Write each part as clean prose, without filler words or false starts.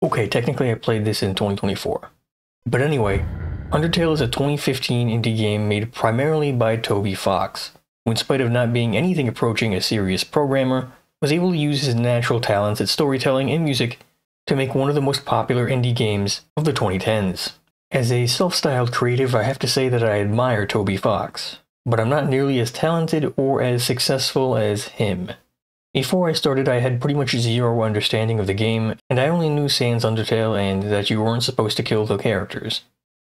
Okay, technically I played this in 2024. But anyway, Undertale is a 2015 indie game made primarily by Toby Fox, who in spite of not being anything approaching a serious programmer, was able to use his natural talents at storytelling and music to make one of the most popular indie games of the 2010s. As a self-styled creative, I have to say that I admire Toby Fox, but I'm not nearly as talented or as successful as him. Before I started, I had pretty much zero understanding of the game, and I only knew Sans Undertale and that you weren't supposed to kill the characters.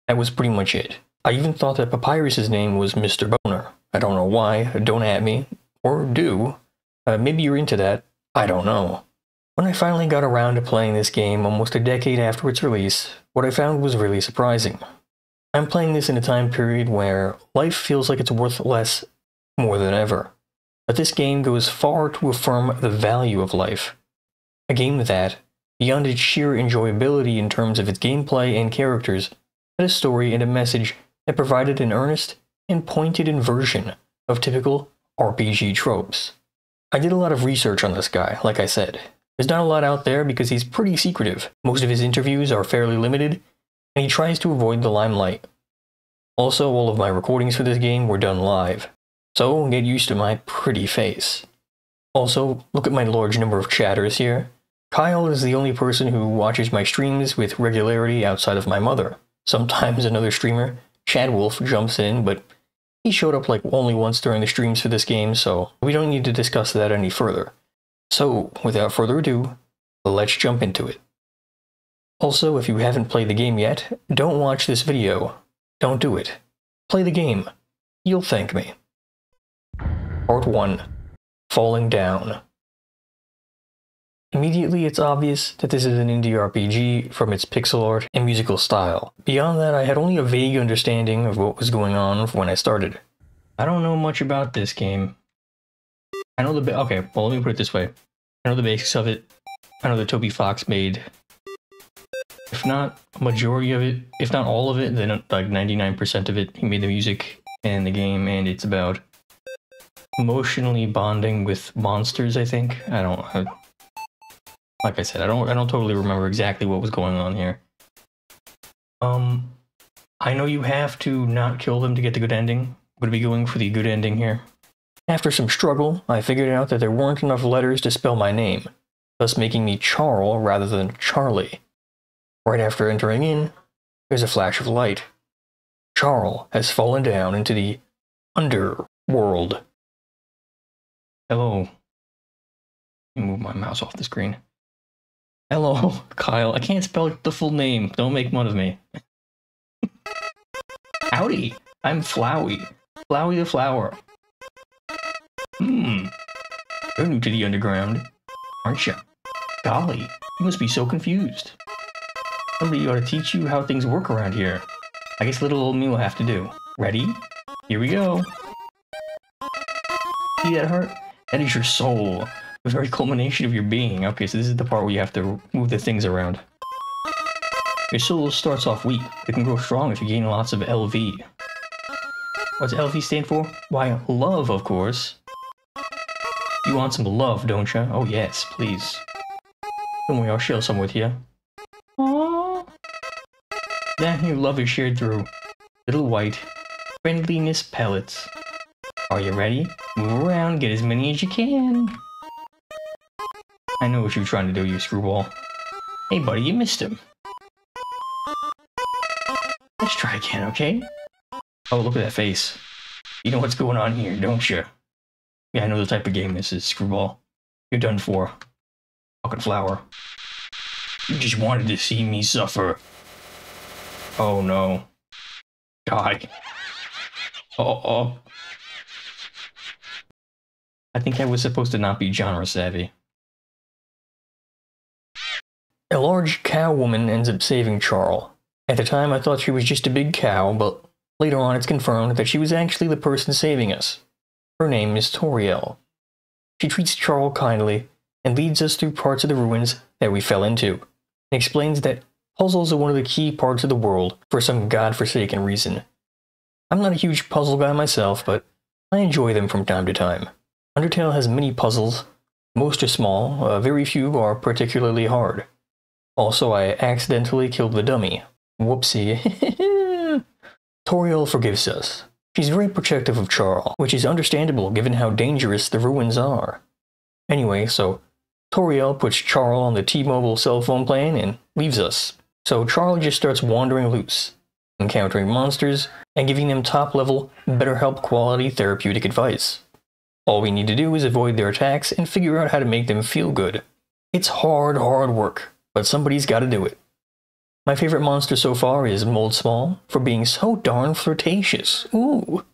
That was pretty much it. I even thought that Papyrus's name was Mr. Boner. I don't know why, don't at me. Or do. Maybe you're into that. I don't know. When I finally got around to playing this game almost a decade after its release, what I found was really surprising. I'm playing this in a time period where life feels like it's worth less more than ever. But this game goes far to affirm the value of life. A game that, beyond its sheer enjoyability in terms of its gameplay and characters, had a story and a message that provided an earnest and pointed inversion of typical RPG tropes. I did a lot of research on this guy, like I said. There's not a lot out there because he's pretty secretive. Most of his interviews are fairly limited, and he tries to avoid the limelight. Also, all of my recordings for this game were done live, so get used to my pretty face. Also, look at my large number of chatters here. Kyle is the only person who watches my streams with regularity outside of my mother. Sometimes another streamer, Chad Wolf, jumps in, but he showed up like only once during the streams for this game, so we don't need to discuss that any further. So, without further ado, let's jump into it. Also, if you haven't played the game yet, don't watch this video. Don't do it. Play the game. You'll thank me. Part 1. Falling Down. Immediately it's obvious that this is an indie RPG from its pixel art and musical style. Beyond that, I had only a vague understanding of what was going on when I started. I don't know much about this game. I know okay, well let me put it this way. I know the basics of it. I know that Toby Fox made, if not a majority of it, if not all of it, then like 99% of it. He made the music and the game, and it's about emotionally bonding with monsters, I think. Like I said, I don't totally remember exactly what was going on here. I know you have to not kill them to get the good ending. I'm gonna be going for the good ending here. After some struggle, I figured out that there weren't enough letters to spell my name, thus making me Charl rather than Charlie. Right after entering in, there's a flash of light. Charl has fallen down into the underworld. Hello. Let me move my mouse off the screen. Hello, Kyle. I can't spell the full name. Don't make fun of me. Howdy. I'm Flowey. Flowey the Flower. You're new to the underground, aren't you? Golly, you must be so confused. Somebody ought to teach you how things work around here. I guess little old me will have to do. Ready? Here we go. See that hurt? That is your soul. The very culmination of your being. Okay, so this is the part where you have to move the things around. Your soul starts off weak. It can grow strong if you gain lots of LV. What's LV stand for? Why, love, of course. You want some love, don't you? Oh yes, please. Don't worry, I'll share some with you. Aww. That your love is shared through little white friendliness pellets. Are you ready? Move around, get as many as you can. I know what you're trying to do, you screwball. Hey buddy, you missed him. Let's try again, okay? Oh, look at that face. You know what's going on here, don't you? Yeah, I know the type of game this is, screwball. You're done for. Fucking flower. You just wanted to see me suffer. Oh no. Die. Oh. I think I was supposed to not be genre savvy. A large cow woman ends up saving Charl. At the time I thought she was just a big cow, but later on it's confirmed that she was actually the person saving us. Her name is Toriel. She treats Charl kindly and leads us through parts of the ruins that we fell into, and explains that puzzles are one of the key parts of the world for some godforsaken reason. I'm not a huge puzzle guy myself, but I enjoy them from time to time. Undertale has many puzzles. Most are small, very few are particularly hard. Also, I accidentally killed the dummy. Whoopsie. Toriel forgives us. She's very protective of Charl, which is understandable given how dangerous the ruins are. Anyway, so Toriel puts Charl on the T-Mobile cell phone plan and leaves us. So Charl just starts wandering loose, encountering monsters, and giving them top-level, BetterHelp quality therapeutic advice. All we need to do is avoid their attacks and figure out how to make them feel good. It's hard work, but somebody's gotta do it. My favorite monster so far is Moldsmal for being so darn flirtatious. Ooh.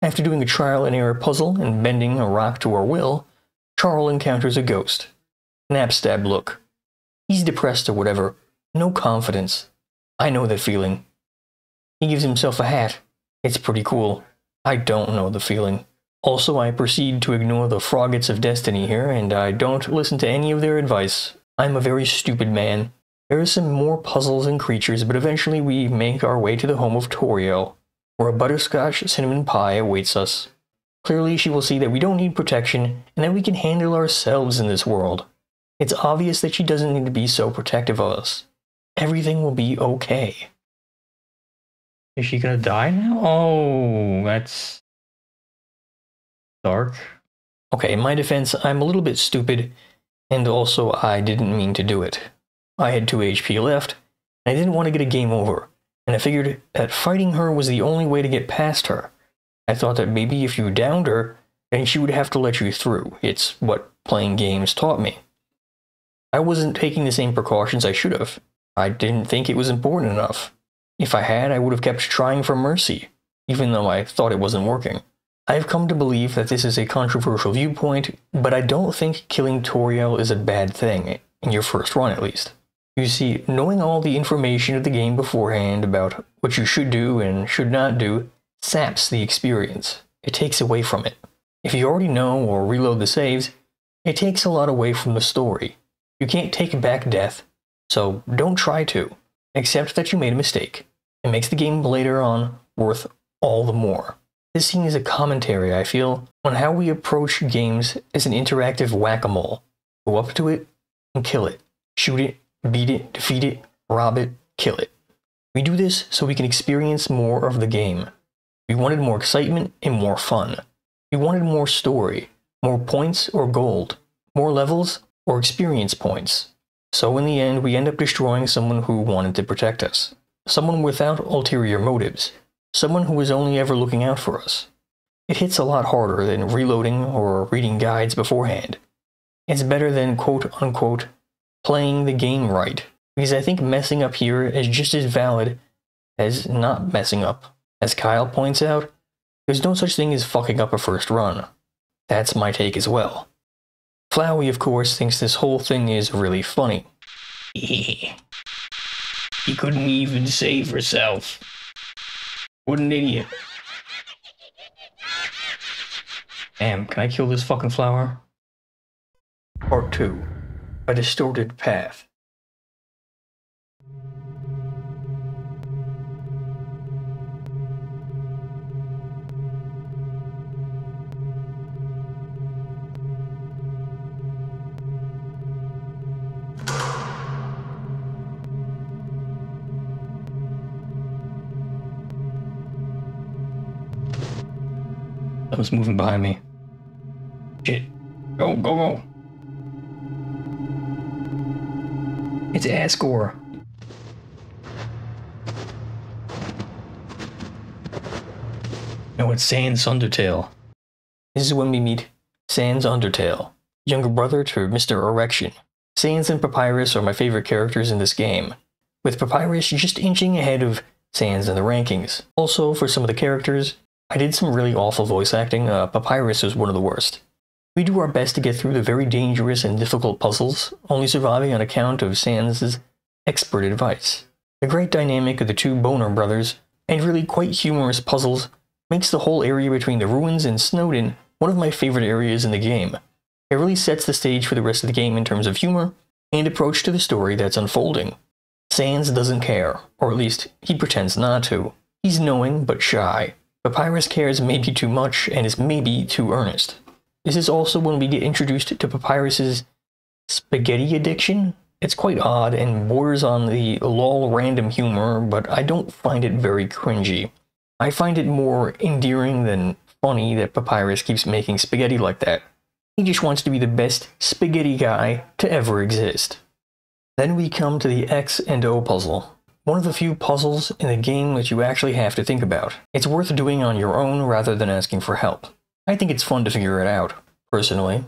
After doing a trial and error puzzle and bending a rock to our will, Charl encounters a ghost. Napstab look. He's depressed or whatever. No confidence. I know that feeling. He gives himself a hat. It's pretty cool. I don't know the feeling. Also, I proceed to ignore the Froggets of Destiny here, and I don't listen to any of their advice. I'm a very stupid man. There are some more puzzles and creatures, but eventually we make our way to the home of Toriel, where a butterscotch cinnamon pie awaits us. Clearly she will see that we don't need protection, and that we can handle ourselves in this world. It's obvious that she doesn't need to be so protective of us. Everything will be okay. Is she gonna die now? Oh, that's dark. Okay, in my defense, I'm a little bit stupid, and also I didn't mean to do it. I had 2 HP left, and I didn't want to get a game over, and I figured that fighting her was the only way to get past her. I thought that maybe if you downed her, then she would have to let you through. It's what playing games taught me. I wasn't taking the same precautions I should have. I didn't think it was important enough. If I had, I would have kept trying for mercy, even though I thought it wasn't working. I've come to believe that this is a controversial viewpoint, but I don't think killing Toriel is a bad thing, in your first run at least. You see, knowing all the information of the game beforehand about what you should do and should not do saps the experience. It takes away from it. If you already know or reload the saves, it takes a lot away from the story. You can't take back death, so don't try to. Accept that you made a mistake. It makes the game later on worth all the more. This scene is a commentary, I feel, on how we approach games as an interactive whack-a-mole. Go up to it and kill it. Shoot it, beat it, defeat it, rob it, kill it. We do this so we can experience more of the game. We wanted more excitement and more fun. We wanted more story, more points or gold, more levels or experience points. So in the end, we end up destroying someone who wanted to protect us. Someone without ulterior motives. Someone who was only ever looking out for us. It hits a lot harder than reloading or reading guides beforehand. It's better than quote-unquote playing the game right, because I think messing up here is just as valid as not messing up. As Kyle points out, there's no such thing as fucking up a first run. That's my take as well. Flowey, of course, thinks this whole thing is really funny. He couldn't even save herself. What an idiot. Damn, can I kill this fucking flower? Part 2. A distorted path. Someone's moving behind me. Shit. Go, go, go. It's Asgore. No, it's Sans Undertale. This is when we meet Sans Undertale, younger brother to Mr. Erection. Sans and Papyrus are my favorite characters in this game, with Papyrus just inching ahead of Sans in the rankings. Also, for some of the characters, I did some really awful voice acting. Papyrus was one of the worst. We do our best to get through the very dangerous and difficult puzzles, only surviving on account of Sans' expert advice. The great dynamic of the two Boner brothers, and really quite humorous puzzles, makes the whole area between the ruins and Snowdin one of my favorite areas in the game. It really sets the stage for the rest of the game in terms of humor and approach to the story that's unfolding. Sans doesn't care, or at least he pretends not to. He's knowing but shy. Papyrus cares maybe too much and is maybe too earnest. This is also when we get introduced to Papyrus's spaghetti addiction. It's quite odd and borders on the lol random humor, but I don't find it very cringy. I find it more endearing than funny that Papyrus keeps making spaghetti like that. He just wants to be the best spaghetti guy to ever exist. Then we come to the X and O puzzle. One of the few puzzles in the game that you actually have to think about. It's worth doing on your own rather than asking for help. I think it's fun to figure it out, personally.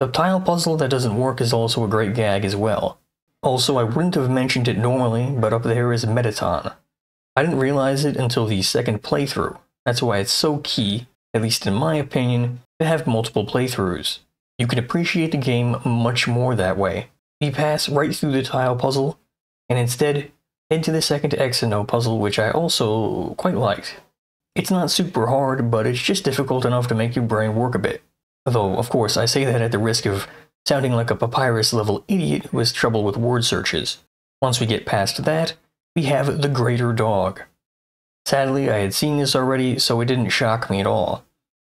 The tile puzzle that doesn't work is also a great gag as well. Also, I wouldn't have mentioned it normally, but up there is Metaton. I didn't realize it until the second playthrough. That's why it's so key, at least in my opinion, to have multiple playthroughs. You can appreciate the game much more that way. We pass right through the tile puzzle, and instead head to the second X and O puzzle, which I also quite liked. It's not super hard, but it's just difficult enough to make your brain work a bit. Though, of course, I say that at the risk of sounding like a Papyrus-level idiot who has trouble with word searches. Once we get past that, we have the Greater Dog. Sadly, I had seen this already, so it didn't shock me at all.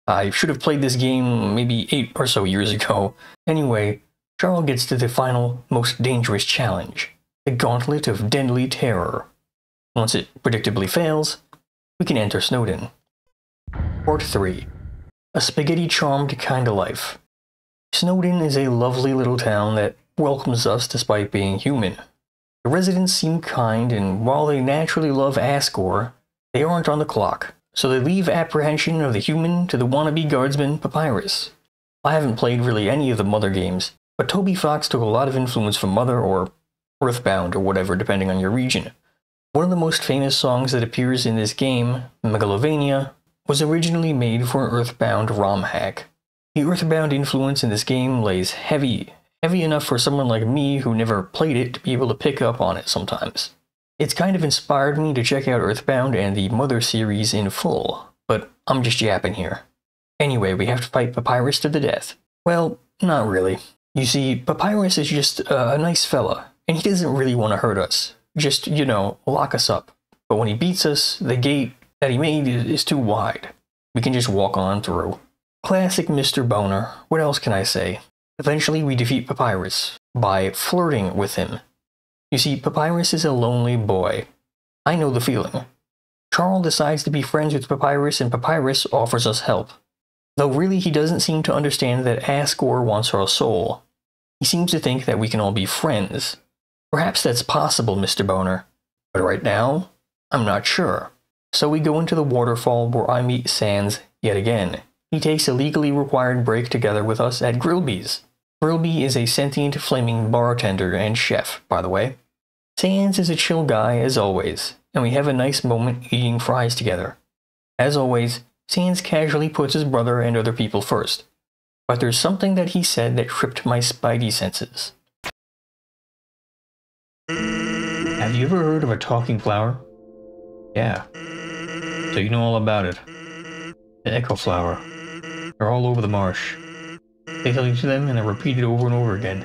I should have played this game maybe 8 or so years ago. Anyway, Charles gets to the final, most dangerous challenge. The Gauntlet of Deadly Terror. Once it predictably fails, we can enter Snowdin. Part 3. A spaghetti-charmed kinda life. Snowdin is a lovely little town that welcomes us despite being human. The residents seem kind, and while they naturally love Asgore, they aren't on the clock, so they leave apprehension of the human to the wannabe guardsman Papyrus. I haven't played really any of the Mother games, but Toby Fox took a lot of influence from Mother or Earthbound or whatever depending on your region. One of the most famous songs that appears in this game, Megalovania, was originally made for an Earthbound ROM hack. The Earthbound influence in this game lays heavy enough for someone like me who never played it to be able to pick up on it sometimes. It's kind of inspired me to check out Earthbound and the Mother series in full, but I'm just yapping here. Anyway, we have to fight Papyrus to the death. Well, not really. You see, Papyrus is just a nice fella, and he doesn't really want to hurt us. Just, lock us up. But when he beats us, the gate that he made is too wide. We can just walk on through. Classic Mr. Boner. What else can I say? Eventually, we defeat Papyrus by flirting with him. You see, Papyrus is a lonely boy. I know the feeling. Charles decides to be friends with Papyrus, and Papyrus offers us help. Though really he doesn't seem to understand that Asgore wants our soul. He seems to think that we can all be friends. Perhaps that's possible, Mr. Boner. But right now, I'm not sure. So we go into the waterfall where I meet Sans yet again. He takes a legally required break together with us at Grillby's. Grillby is a sentient flaming bartender and chef, by the way. Sans is a chill guy as always, and we have a nice moment eating fries together. As always, Sans casually puts his brother and other people first. But there's something that he said that tripped my spidey senses. Have you ever heard of a talking flower? Yeah. So you know all about it. The echo flower. They're all over the marsh. They tell you to them and they're repeated over and over again.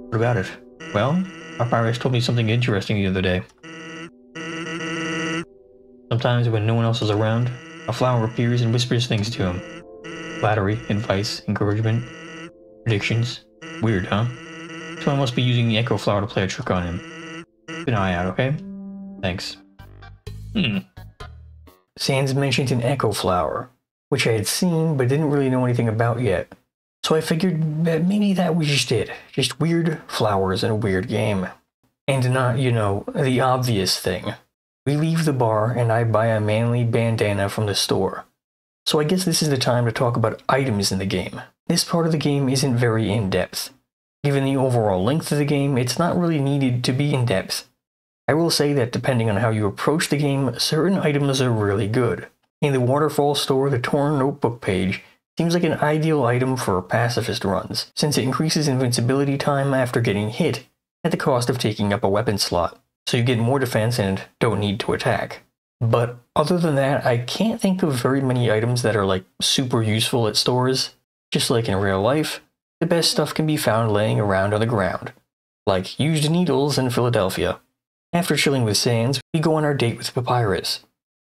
What about it? Well, Papyrus told me something interesting the other day. Sometimes when no one else is around, a flower appears and whispers things to him. Flattery, advice, encouragement, predictions. Weird, huh? So I must be using the echo flower to play a trick on him. Keep an eye out, okay? Thanks. Sans mentioned an echo flower, which I had seen but didn't really know anything about yet. So I figured that maybe that was just it. Just weird flowers in a weird game. And not, the obvious thing. We leave the bar and I buy a manly bandana from the store. So I guess this is the time to talk about items in the game. This part of the game isn't very in-depth. Given the overall length of the game, it's not really needed to be in-depth. I will say that depending on how you approach the game, certain items are really good. In the waterfall store, the torn notebook page seems like an ideal item for pacifist runs, since it increases invincibility time after getting hit, at the cost of taking up a weapon slot, so you get more defense and don't need to attack. But other than that, I can't think of very many items that are super useful at stores. Just like in real life, the best stuff can be found laying around on the ground, like used needles in Philadelphia. After chilling with Sans, we go on our date with Papyrus,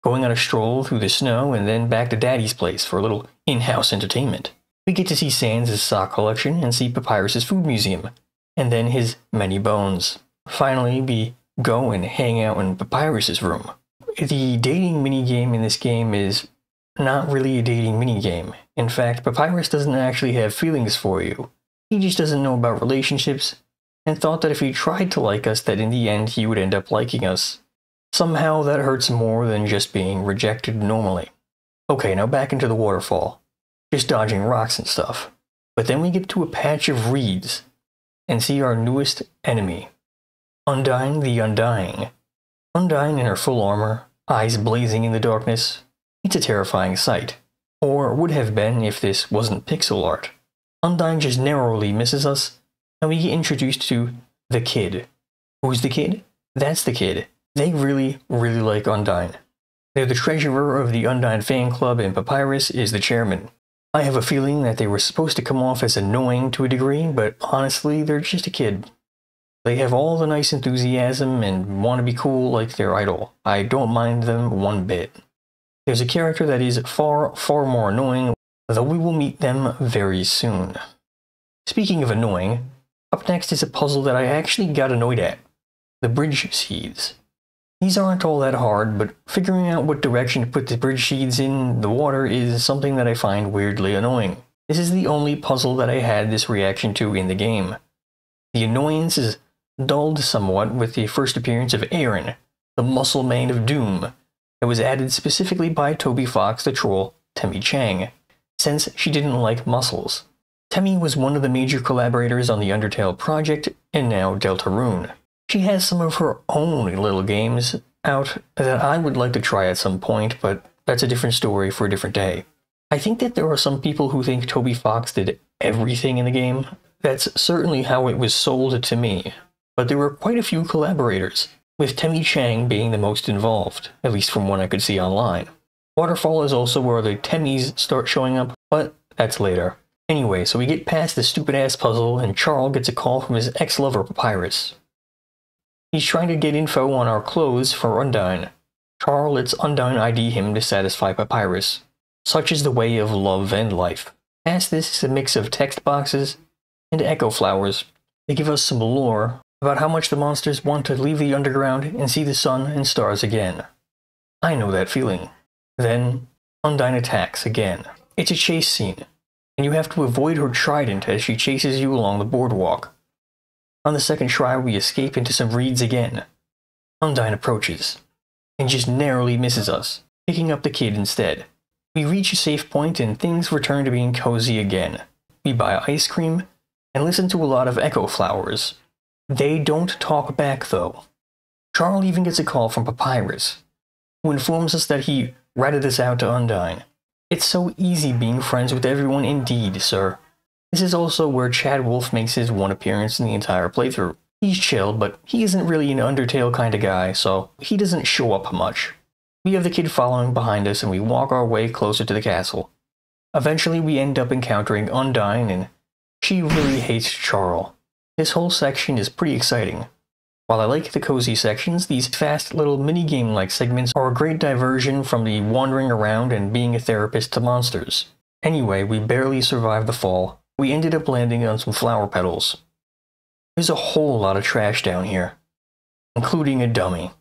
going on a stroll through the snow and then back to Daddy's place for a little in-house entertainment. We get to see Sans' sock collection and see Papyrus' food museum. and then his many bones. Finally, we go and hang out in Papyrus's room. The dating minigame in this game is not really a dating minigame. In fact, Papyrus doesn't actually have feelings for you. He just doesn't know about relationships, and thought that if he tried to like us, that in the end he would end up liking us. Somehow that hurts more than just being rejected normally. Okay, now back into the waterfall. Just dodging rocks and stuff. But then we get to a patch of reeds, and see our newest enemy. Undyne the Undying. Undyne in her full armor, eyes blazing in the darkness. It's a terrifying sight. Or would have been if this wasn't pixel art. Undyne just narrowly misses us, and we get introduced to the kid. Who's the kid? That's the kid. They really like Undyne. They're the treasurer of the Undyne fan club, and Papyrus is the chairman. I have a feeling that they were supposed to come off as annoying to a degree, but honestly, they're just a kid. They have all the nice enthusiasm and want to be cool like their idol. I don't mind them one bit. There's a character that is far more annoying, though we will meet them very soon. Speaking of annoying, up next is a puzzle that I actually got annoyed at. The bridge seeds. These aren't all that hard, but figuring out what direction to put the bridge seeds in the water is something that I find weirdly annoying. This is the only puzzle that I had this reaction to in the game. The annoyance is dulled somewhat with the first appearance of Aaron, the muscle man of doom, that was added specifically by Toby Fox the troll Temmie Chang, since she didn't like muscles. Temmie was one of the major collaborators on the Undertale project, and now Deltarune. She has some of her own little games out that I would like to try at some point, but that's a different story for a different day. I think that there are some people who think Toby Fox did everything in the game. That's certainly how it was sold to me. But there were quite a few collaborators, with Temmie Chang being the most involved, at least from what I could see online. Waterfall is also where the Temmies start showing up, but that's later. Anyway, so we get past the stupid-ass puzzle, and Charles gets a call from his ex-lover Papyrus. He's trying to get info on our clothes for Undyne. Charles lets Undyne ID him to satisfy Papyrus. Such is the way of love and life. Past this is a mix of text boxes and echo flowers. They give us some lore about how much the monsters want to leave the underground and see the sun and stars again. I know that feeling. Then, Undyne attacks again. It's a chase scene, and you have to avoid her trident as she chases you along the boardwalk. On the second try, we escape into some reeds again. Undyne approaches, and just narrowly misses us, picking up the kid instead. We reach a safe point and things return to being cozy again. We buy ice cream, and listen to a lot of echo flowers. They don't talk back though. Charles even gets a call from Papyrus, who informs us that he ratted us out to Undyne. It's so easy being friends with everyone indeed, sir. This is also where Chad Wolf makes his one appearance in the entire playthrough. He's chill, but he isn't really an Undertale kind of guy, so he doesn't show up much. We have the kid following behind us and we walk our way closer to the castle. Eventually we end up encountering Undyne, and she really hates Charles. This whole section is pretty exciting. While I like the cozy sections, these fast little minigame-like segments are a great diversion from the wandering around and being a therapist to monsters. Anyway, we barely survived the fall. We ended up landing on some flower petals. There's a whole lot of trash down here, including a dummy.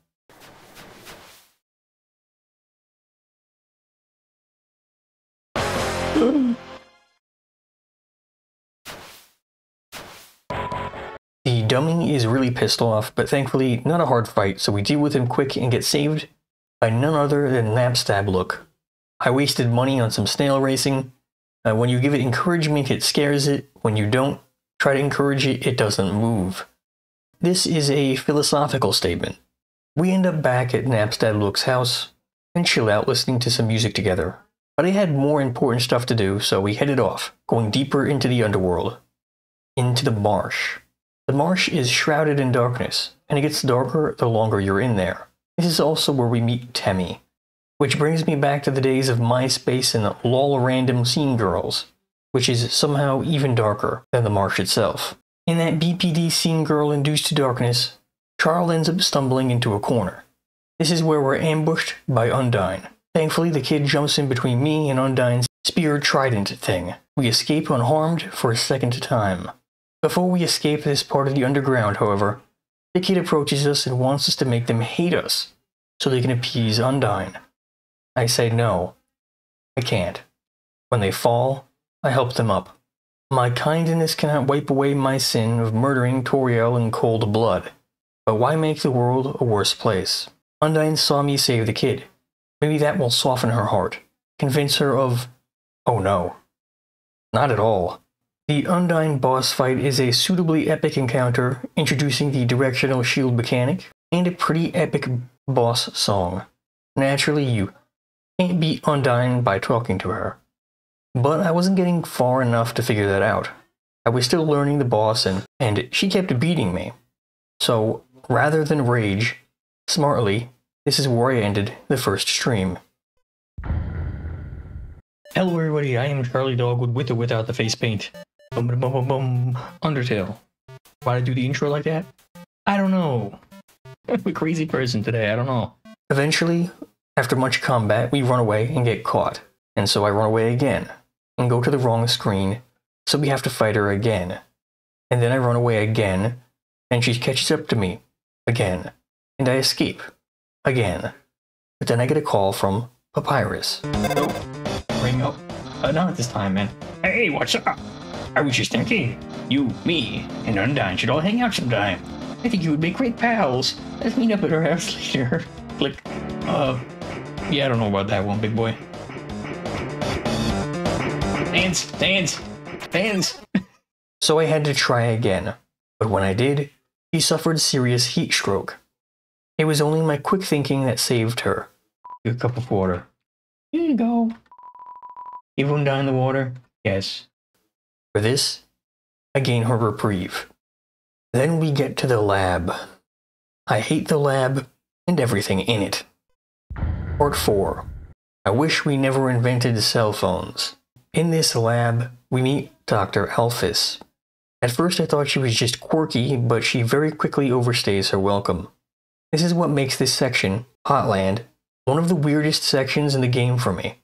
The dummy is really pissed off, but thankfully not a hard fight, so we deal with him quick and get saved by none other than Napstablook. I wasted money on some snail racing. When you give it encouragement, it scares it. When you don't try to encourage it, it doesn't move. This is a philosophical statement. We end up back at Napstablook's house and chill out listening to some music together. But I had more important stuff to do, so we headed off, going deeper into the underworld. Into the marsh. The marsh is shrouded in darkness, and it gets darker the longer you're in there. This is also where we meet Temmie, which brings me back to the days of MySpace and lol random scene girls, which is somehow even darker than the marsh itself. In that BPD scene girl induced darkness, Charles ends up stumbling into a corner. This is where we're ambushed by Undyne. Thankfully, the kid jumps in between me and Undyne's spear trident thing. We escape unharmed for a second time. Before we escape this part of the underground, however, the kid approaches us and wants us to make them hate us, so they can appease Undyne. I say no. I can't. When they fall, I help them up. My kindness cannot wipe away my sin of murdering Toriel in cold blood. But why make the world a worse place? Undyne saw me save the kid. Maybe that will soften her heart. Convince her of... Oh no. Not at all. The Undyne boss fight is a suitably epic encounter, introducing the directional shield mechanic, and a pretty epic boss song. Naturally, you can't beat Undyne by talking to her. But I wasn't getting far enough to figure that out. I was still learning the boss and she kept beating me. So, rather than rage, smartly, this is where I ended the first stream. Hello everybody, I am Charlie Dog with or without the face paint. Bum bum bum bum. Undertale. Why'd I do the intro like that? I don't know. I'm a crazy person today, I don't know. Eventually, after much combat, we run away and get caught. And so I run away again, and go to the wrong screen, so we have to fight her again. And then I run away again, and she catches up to me, again. And I escape, again. But then I get a call from Papyrus. Nope. Ring up. Not at this time, man. Hey, what's up? I was just thinking, you, me, and Undyne should all hang out sometime. I think you would make great pals. Let's meet up at her house later. Click. Yeah, I don't know about that one, big boy. Dance! So I had to try again. But when I did, she suffered serious heat stroke. It was only my quick thinking that saved her. A cup of water. Here you go. Give Undyne the water? Yes. For this, I gain her reprieve. Then we get to the lab. I hate the lab and everything in it. Part 4. I wish we never invented cell phones. In this lab, we meet Dr. Alphys. At first I thought she was just quirky, but she very quickly overstays her welcome. This is what makes this section, Hotland, one of the weirdest sections in the game for me.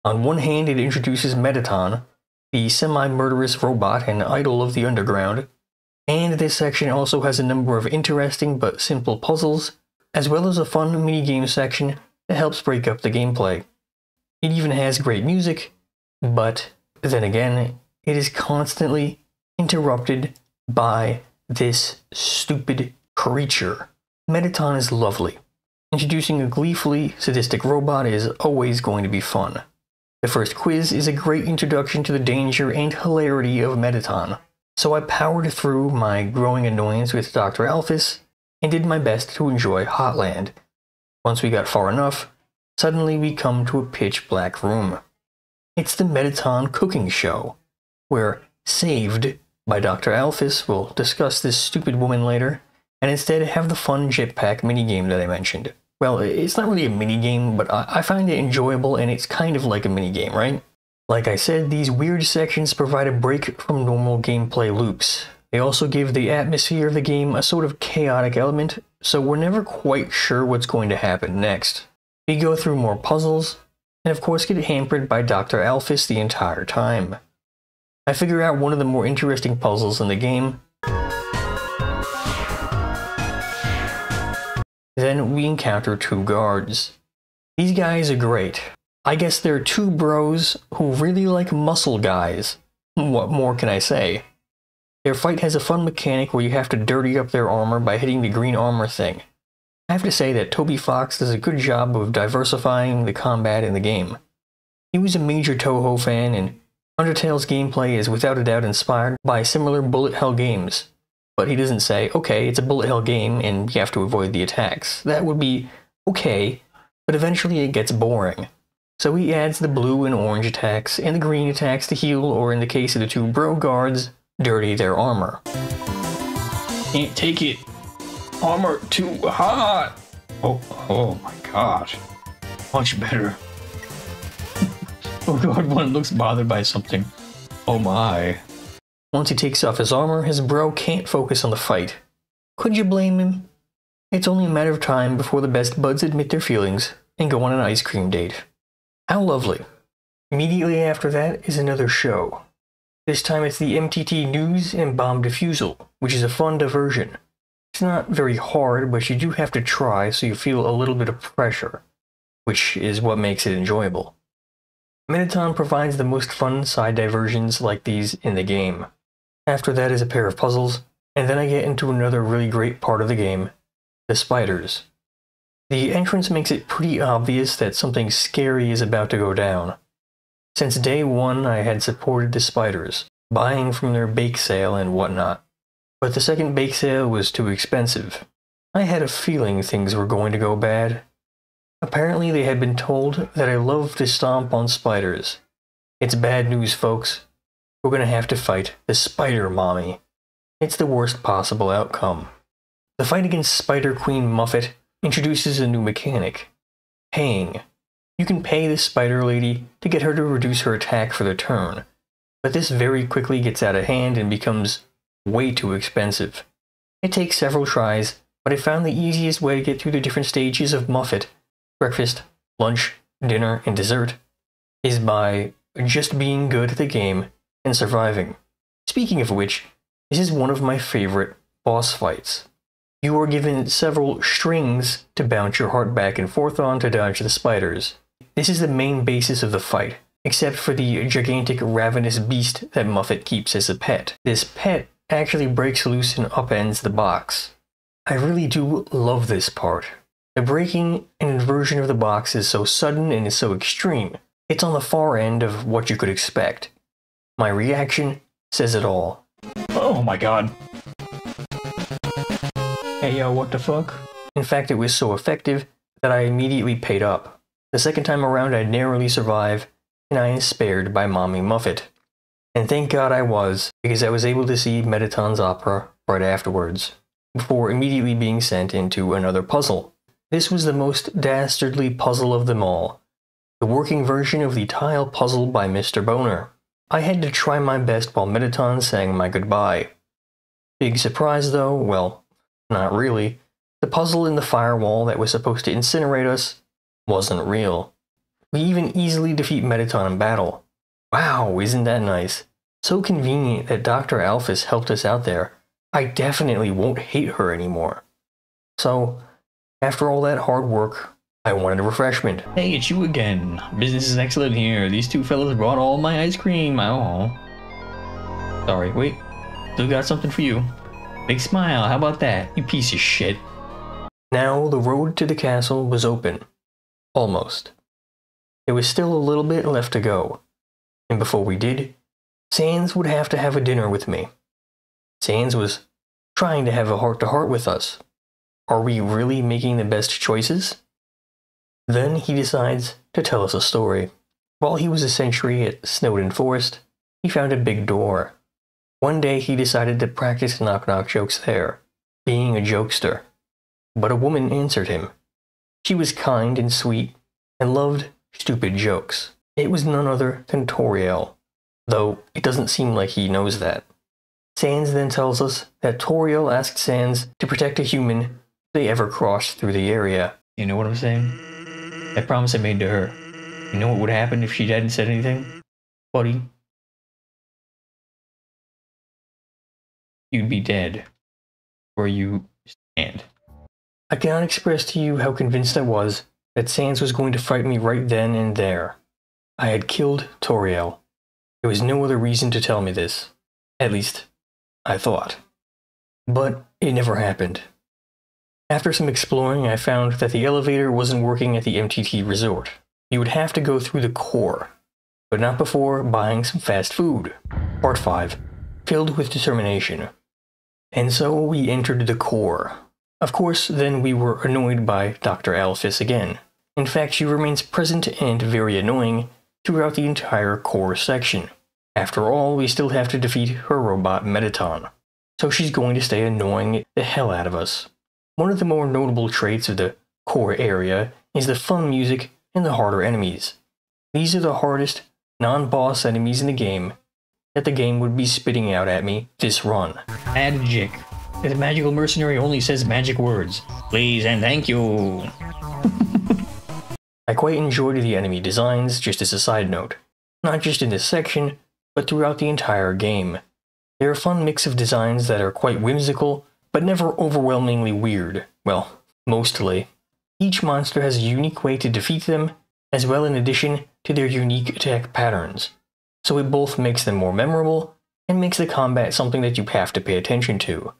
On one hand, it introduces Mettaton, the semi-murderous robot and idol of the underground, and this section also has a number of interesting but simple puzzles, as well as a fun minigame section that helps break up the gameplay. It even has great music, but then again, it is constantly interrupted by this stupid creature. Mettaton is lovely. Introducing a gleefully sadistic robot is always going to be fun. The first quiz is a great introduction to the danger and hilarity of Mettaton, so I powered through my growing annoyance with Dr. Alphys and did my best to enjoy Hotland. Once we got far enough, suddenly we come to a pitch black room. It's the Mettaton cooking show, where Saved by Dr. Alphys will discuss this stupid woman later, and instead have the fun jetpack minigame that I mentioned. Well, it's not really a minigame, but I find it enjoyable and it's kind of like a minigame, right? Like I said, these weird sections provide a break from normal gameplay loops. They also give the atmosphere of the game a sort of chaotic element, so we're never quite sure what's going to happen next. We go through more puzzles, and of course get hampered by Dr. Alphys the entire time. I figure out one of the more interesting puzzles in the game. Then we encounter two guards. These guys are great. I guess they're two bros who really like muscle guys. What more can I say? Their fight has a fun mechanic where you have to dirty up their armor by hitting the green armor thing. I have to say that Toby Fox does a good job of diversifying the combat in the game. He was a major Toho fan, and Undertale's gameplay is without a doubt inspired by similar bullet hell games. But he doesn't say, okay, it's a bullet hell game and you have to avoid the attacks. That would be okay, but eventually it gets boring. So he adds the blue and orange attacks and the green attacks to heal, or in the case of the two bro guards, dirty their armor. Can't take it. Armor too hot. Oh my god. Much better. Oh god, one looks bothered by something. Oh my. Once he takes off his armor, his bro can't focus on the fight. Could you blame him? It's only a matter of time before the best buds admit their feelings and go on an ice cream date. How lovely. Immediately after that is another show. This time it's the MTT News and Bomb Defusal, which is a fun diversion. It's not very hard, but you do have to try so you feel a little bit of pressure, which is what makes it enjoyable. Mettaton provides the most fun side diversions like these in the game. After that is a pair of puzzles, and then I get into another really great part of the game, the spiders. The entrance makes it pretty obvious that something scary is about to go down. Since day one I had supported the spiders, buying from their bake sale and whatnot. But the second bake sale was too expensive. I had a feeling things were going to go bad. Apparently they had been told that I love to stomp on spiders. It's bad news, folks. We're gonna have to fight the Spider Mommy. It's the worst possible outcome. The fight against Spider Queen Muffet introduces a new mechanic, paying. You can pay the Spider Lady to get her to reduce her attack for the turn, but this very quickly gets out of hand and becomes way too expensive. It takes several tries, but I found the easiest way to get through the different stages of Muffet, breakfast, lunch, dinner, and dessert, is by just being good at the game and surviving. Speaking of which, this is one of my favorite boss fights. You are given several strings to bounce your heart back and forth on to dodge the spiders. This is the main basis of the fight, except for the gigantic ravenous beast that Muffet keeps as a pet. This pet actually breaks loose and upends the box. I really do love this part. The breaking and inversion of the box is so sudden and is so extreme. It's on the far end of what you could expect. My reaction says it all. Oh my god. Hey yo, what the fuck? In fact, it was so effective that I immediately paid up. The second time around I narrowly survived, and I am spared by Mommy Muffet. And thank God I was, because I was able to see Mettaton's opera right afterwards, before immediately being sent into another puzzle. This was the most dastardly puzzle of them all, the working version of the tile puzzle by Mr. Boner. I had to try my best while Mettaton sang my goodbye. Big surprise though, well, not really. The puzzle in the firewall that was supposed to incinerate us wasn't real. We even easily defeat Mettaton in battle. Wow, isn't that nice? So convenient that Dr. Alphys helped us out there. I definitely won't hate her anymore. So, after all that hard work, I wanted a refreshment. Hey, it's you again. Business is excellent here. These two fellas brought all my ice cream. Oh. Sorry, wait. Still got something for you. Big smile, how about that? You piece of shit. Now the road to the castle was open. Almost. There was still a little bit left to go. And before we did, Sans would have to have a dinner with me. Sans was trying to have a heart-to-heart with us. Are we really making the best choices? Then he decides to tell us a story. While he was a sentry at Snowden Forest, he found a big door. One day he decided to practice knock-knock jokes there, being a jokester. But a woman answered him. She was kind and sweet, and loved stupid jokes. It was none other than Toriel, though it doesn't seem like he knows that. Sans then tells us that Toriel asked Sans to protect a human if they ever crossed through the area. You know what I'm saying? That promise I made to her. You know what would happen if she hadn't said anything? Buddy, you'd be dead. Where you stand. I cannot express to you how convinced I was that Sans was going to fight me right then and there. I had killed Toriel. There was no other reason to tell me this. At least, I thought. But it never happened. After some exploring, I found that the elevator wasn't working at the MTT resort. You would have to go through the core, but not before buying some fast food. Part 5. Filled with determination. And so we entered the core. Of course, then we were annoyed by Dr. Alphys again. In fact, she remains present and very annoying throughout the entire core section. After all, we still have to defeat her robot Mettaton, so she's going to stay annoying the hell out of us. One of the more notable traits of the core area is the fun music and the harder enemies. These are the hardest, non-boss enemies in the game that the game would be spitting out at me this run. Magic. The magical mercenary only says magic words. Please and thank you. I quite enjoyed the enemy designs, just as a side note. Not just in this section, but throughout the entire game. They're a fun mix of designs that are quite whimsical, but never overwhelmingly weird. Well, mostly. Each monster has a unique way to defeat them, as well in addition to their unique attack patterns. So it both makes them more memorable, and makes the combat something that you have to pay attention to.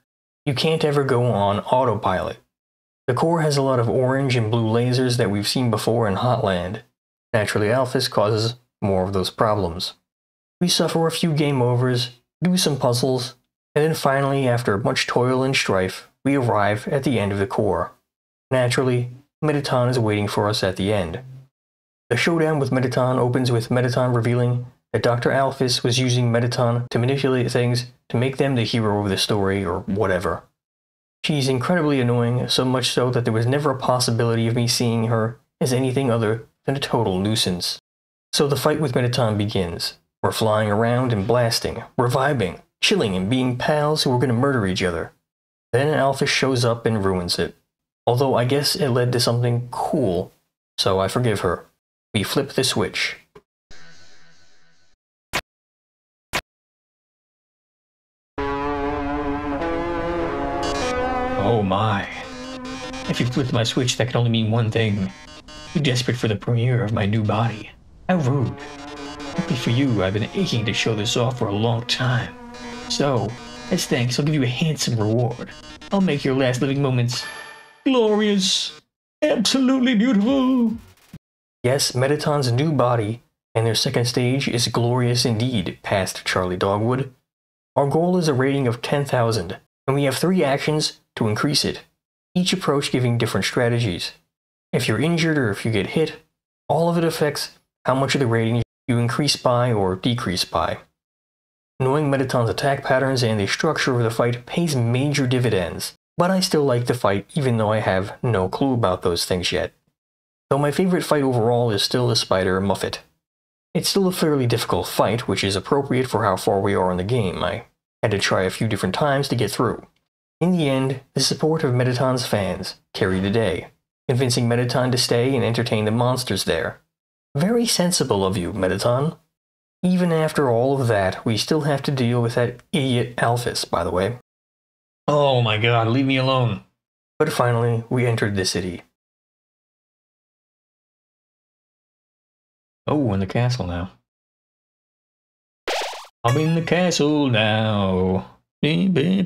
You can't ever go on autopilot. The core has a lot of orange and blue lasers that we've seen before in Hotland. Naturally, Alphys causes more of those problems. We suffer a few game overs, do some puzzles, and then finally, after much toil and strife, we arrive at the end of the core. Naturally, Mettaton is waiting for us at the end. The showdown with Mettaton opens with Mettaton revealing that Dr. Alphys was using Mettaton to manipulate things to make them the hero of the story or whatever. She's incredibly annoying, so much so that there was never a possibility of me seeing her as anything other than a total nuisance. So the fight with Mettaton begins. We're flying around and blasting, we're vibing, chilling and being pals who are going to murder each other. Then Alphys shows up and ruins it. Although I guess it led to something cool, so I forgive her. We flip the switch. Oh my. If you flipped my switch, that can only mean one thing. You're desperate for the premiere of my new body. How rude. Luckily for you, I've been aching to show this off for a long time. So, as thanks, I'll give you a handsome reward. I'll make your last living moments glorious. Absolutely beautiful. Yes, Mettaton's new body and their second stage is glorious indeed, past Charlie Dogwood. Our goal is a rating of 10,000, and we have 3 actions to increase it, each approach giving different strategies. If you're injured or if you get hit, all of it affects how much of the rating you increase by or decrease by. Knowing Mettaton's attack patterns and the structure of the fight pays major dividends, but I still like the fight even though I have no clue about those things yet. Though my favorite fight overall is still the Spider Muffet. It's still a fairly difficult fight, which is appropriate for how far we are in the game. I had to try a few different times to get through. In the end, the support of Mettaton's fans carried the day, convincing Mettaton to stay and entertain the monsters there. Very sensible of you, Mettaton. Even after all of that, we still have to deal with that idiot Alphys, by the way. Oh my god, leave me alone. But finally, we entered the city. Oh, in the castle now. I'm in the castle now. Okay,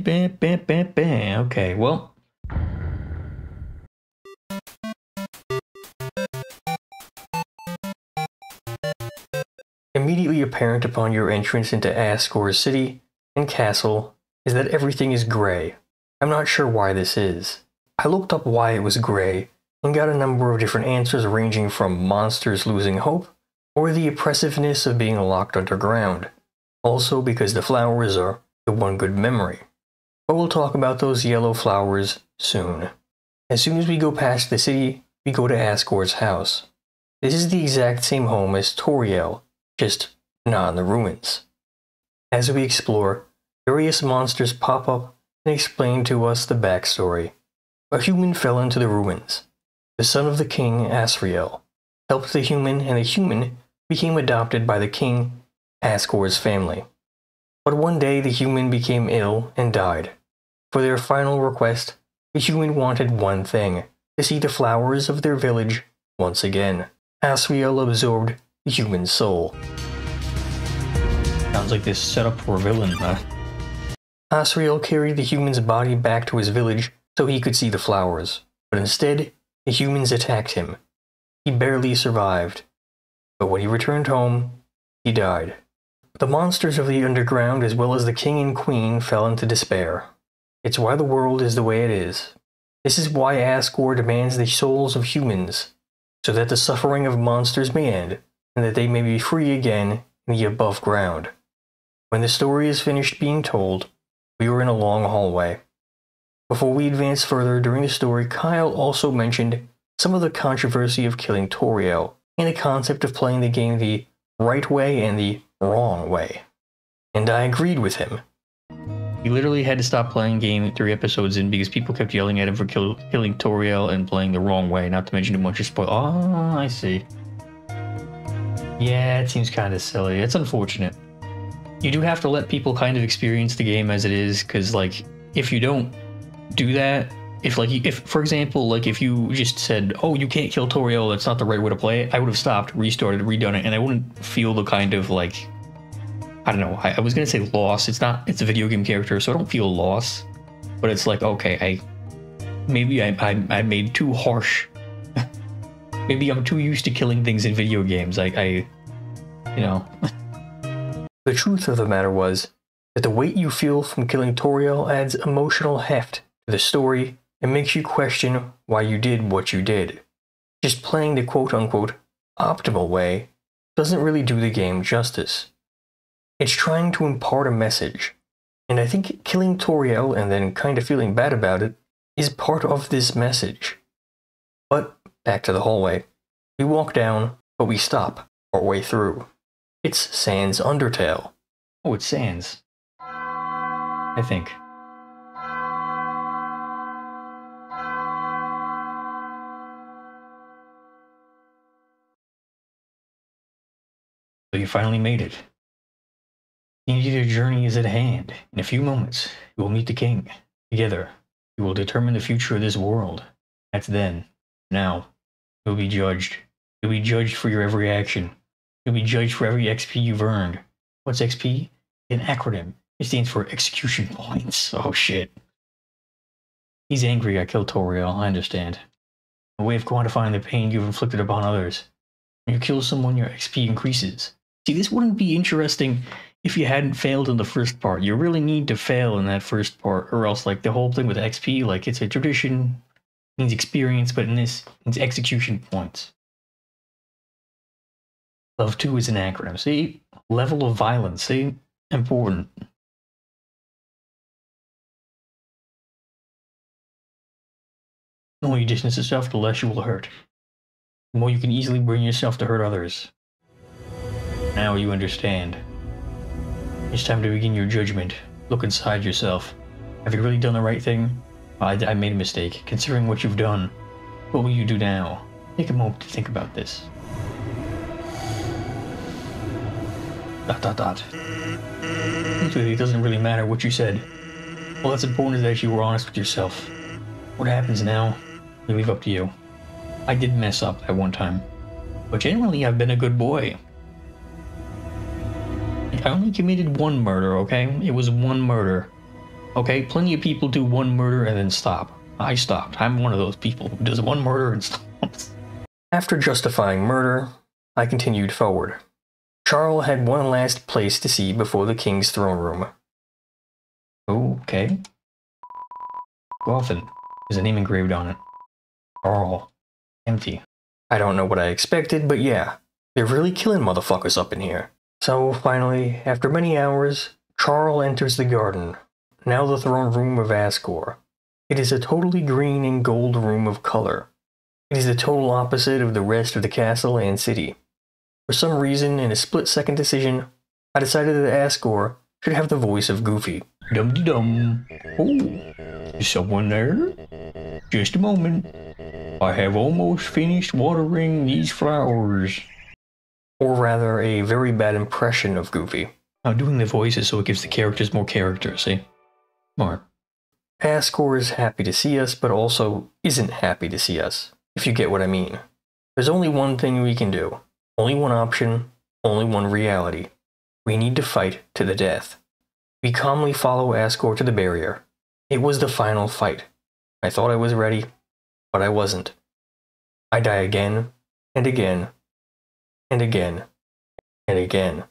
well. Immediately apparent upon your entrance into Asgore's city and castle is that everything is gray. I'm not sure why this is. I looked up why it was gray and got a number of different answers ranging from monsters losing hope or the oppressiveness of being locked underground. Also because the flowers are the one good memory. But we'll talk about those yellow flowers soon. As soon as we go past the city, we go to Asgore's house. This is the exact same home as Toriel, just not in the ruins. As we explore, various monsters pop up and explain to us the backstory. A human fell into the ruins. The son of the king, Asriel, helped the human, and the human became adopted by the king, Asgore's family. But one day the human became ill and died. For their final request, the human wanted one thing, to see the flowers of their village once again. Asriel absorbed the human soul. Sounds like this setup for a villain, huh? Asriel carried the human's body back to his village so he could see the flowers, but instead, the humans attacked him. He barely survived, but when he returned home, he died. The monsters of the underground as well as the king and queen fell into despair. It's why the world is the way it is. This is why Asgore demands the souls of humans, so that the suffering of monsters may end, and that they may be free again in the above ground. When the story is finished being told, we are in a long hallway. Before we advance further during the story, Kyle also mentioned some of the controversy of killing Toriel, and the concept of playing the game the right way and the wrong way. And I agreed with him. He literally had to stop playing game 3 episodes in because people kept yelling at him for killing Toriel and playing the wrong way, not to mention a bunch of spoil. Oh, I see. Yeah, it seems kind of silly. It's unfortunate. you do have to let people kind of experience the game as it is, because like if you don't do that, if for example, like if you just said, oh, you can't kill Toriel, that's not the right way to play it, I would have stopped, restarted, redone it, and I wouldn't feel the kind of like, I don't know, I was gonna say loss. It's a video game character, so I don't feel loss, but it's like, okay, I made too harsh. Maybe I'm too used to killing things in video games. You know. The truth of the matter was that the weight you feel from killing Toriel adds emotional heft to the story and makes you question why you did what you did. Just playing the quote-unquote optimal way doesn't really do the game justice. It's trying to impart a message, and I think killing Toriel and then kind of feeling bad about it is part of this message. But back to the hallway. We walk down, but we stop partway through. It's Sans Undertale. Oh, it's Sans. I think. So you finally made it. The end of your journey is at hand. In a few moments, you will meet the king. Together, you will determine the future of this world. That's then. Now, you'll be judged. You'll be judged for your every action. You'll be judged for every XP you've earned. What's XP? An acronym. It stands for execution points. Oh shit. He's angry I killed Toriel, I understand. A way of quantifying the pain you've inflicted upon others. When you kill someone, your XP increases. See, this wouldn't be interesting if you hadn't failed in the first part. You really need to fail in that first part, or else like the whole thing with XP, like it's a tradition, means experience, but in this, it's execution points. Love 2 is an acronym. See? Level of violence. See? Important. The more you distance yourself, the less you will hurt. The more you can easily bring yourself to hurt others. Now you understand. It's time to begin your judgment. Look inside yourself. Have you really done the right thing? I made a mistake. Considering what you've done, what will you do now? Take a moment to think about this. ... It doesn't really matter what you said. All that's important is that you were honest with yourself. What happens now, I leave up to you. I did mess up at one time, but generally I've been a good boy. I only committed one murder, okay? It was one murder. Okay, plenty of people do one murder and then stop. I stopped. I'm one of those people who does one murder and stops. After justifying murder, I continued forward. Charles had one last place to see before the king's throne room. Okay. Coffin. There's a name engraved on it. Carl. Empty. I don't know what I expected, but yeah, they're really killing motherfuckers up in here. So finally, after many hours, Charles enters the garden, now the throne room of Asgore. It is a totally green and gold room of color. It is the total opposite of the rest of the castle and city. For some reason, in a split-second decision, I decided that Asgore should have the voice of Goofy. Dum-de-dum. Oh, is someone there? Just a moment. I have almost finished watering these flowers. Or rather, a very bad impression of Goofy. I'm doing the voices so it gives the characters more character, see? Smart. Asgore is happy to see us, but also isn't happy to see us, if you get what I mean. There's only one thing we can do. Only one option, only one reality. We need to fight to the death. We calmly follow Asgore to the barrier. It was the final fight. I thought I was ready, but I wasn't. I die again, and again, and again, and again.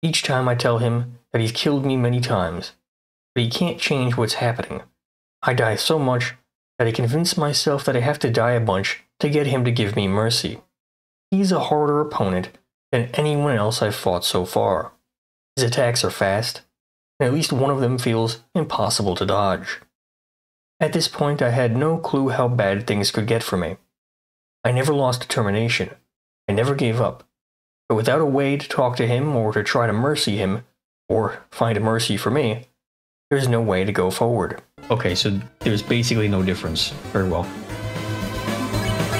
Each time I tell him that he's killed me many times, but he can't change what's happening. I die so much that I convince myself that I have to die a bunch to get him to give me mercy. He's a harder opponent than anyone else I've fought so far. His attacks are fast, and at least one of them feels impossible to dodge. At this point, I had no clue how bad things could get for me. I never lost determination. I never gave up. But without a way to talk to him or to try to mercy him, or find a mercy for me, there's no way to go forward. Okay, so there's basically no difference. Very well.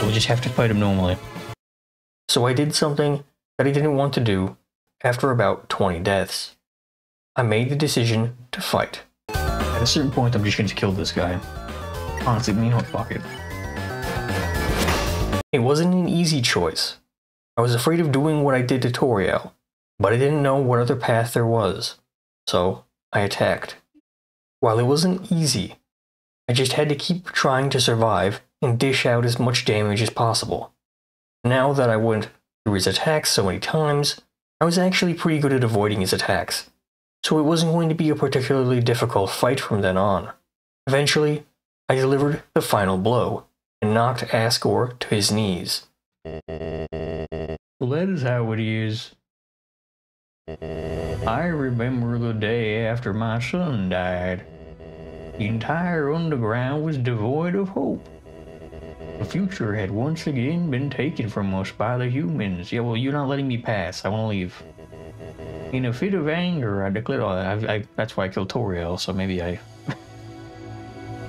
We'll just have to fight him normally. So I did something that I didn't want to do after about 20 deaths. I made the decision to fight. At a certain point, I'm just going to kill this guy. Honestly, you know what, fuck it. It wasn't an easy choice. I was afraid of doing what I did to Toriel, but I didn't know what other path there was, so I attacked. While it wasn't easy, I just had to keep trying to survive and dish out as much damage as possible. Now that I went through his attacks so many times, I was actually pretty good at avoiding his attacks, so it wasn't going to be a particularly difficult fight from then on. Eventually, I delivered the final blow and knocked Asgore to his knees. Well, that is how it is. I remember the day after my son died. The entire underground was devoid of hope. The future had once again been taken from us by the humans. Yeah, well, you're not letting me pass. I want to leave. In a fit of anger, I declared... Oh, that's why I killed Toriel, so maybe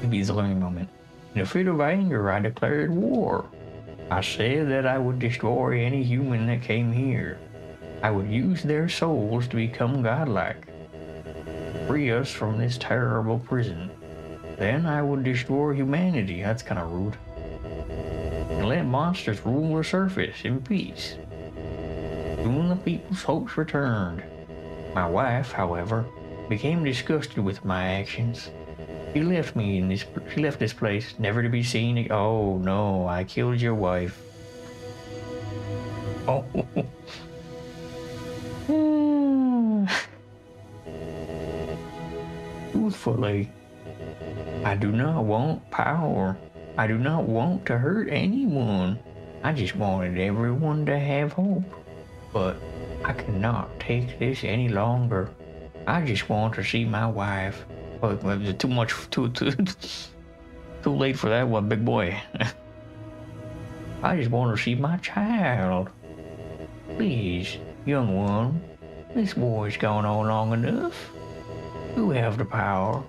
maybe it's a learning moment. In a fit of anger, I declared war. I said that I would destroy any human that came here. I would use their souls to become godlike. Free us from this terrible prison. Then I would destroy humanity. That's kind of rude. And let monsters rule the surface in peace. Soon the people's hopes returned. My wife, however, became disgusted with my actions. She left this place, never to be seen again. Oh no, I killed your wife. Oh. Truthfully, I do not want power. I do not want to hurt anyone. I just wanted everyone to have hope. But I cannot take this any longer. I just want to see my wife. Oh, too late for that one, big boy. I just want to see my child. Please, young one, this war's gone on long enough. You have the power.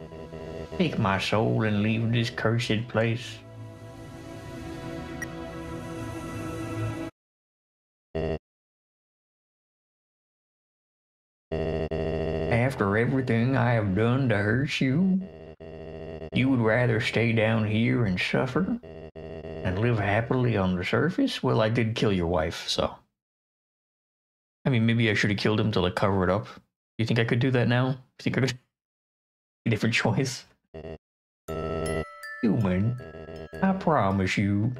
Take my soul and leave this cursed place. After everything I have done to hurt you, you would rather stay down here and suffer and live happily on the surface? Well, I did kill your wife, so... I mean, maybe I should have killed him to, like, cover it up. You think I could do that now? You think I could... A different choice? Human, I promise you,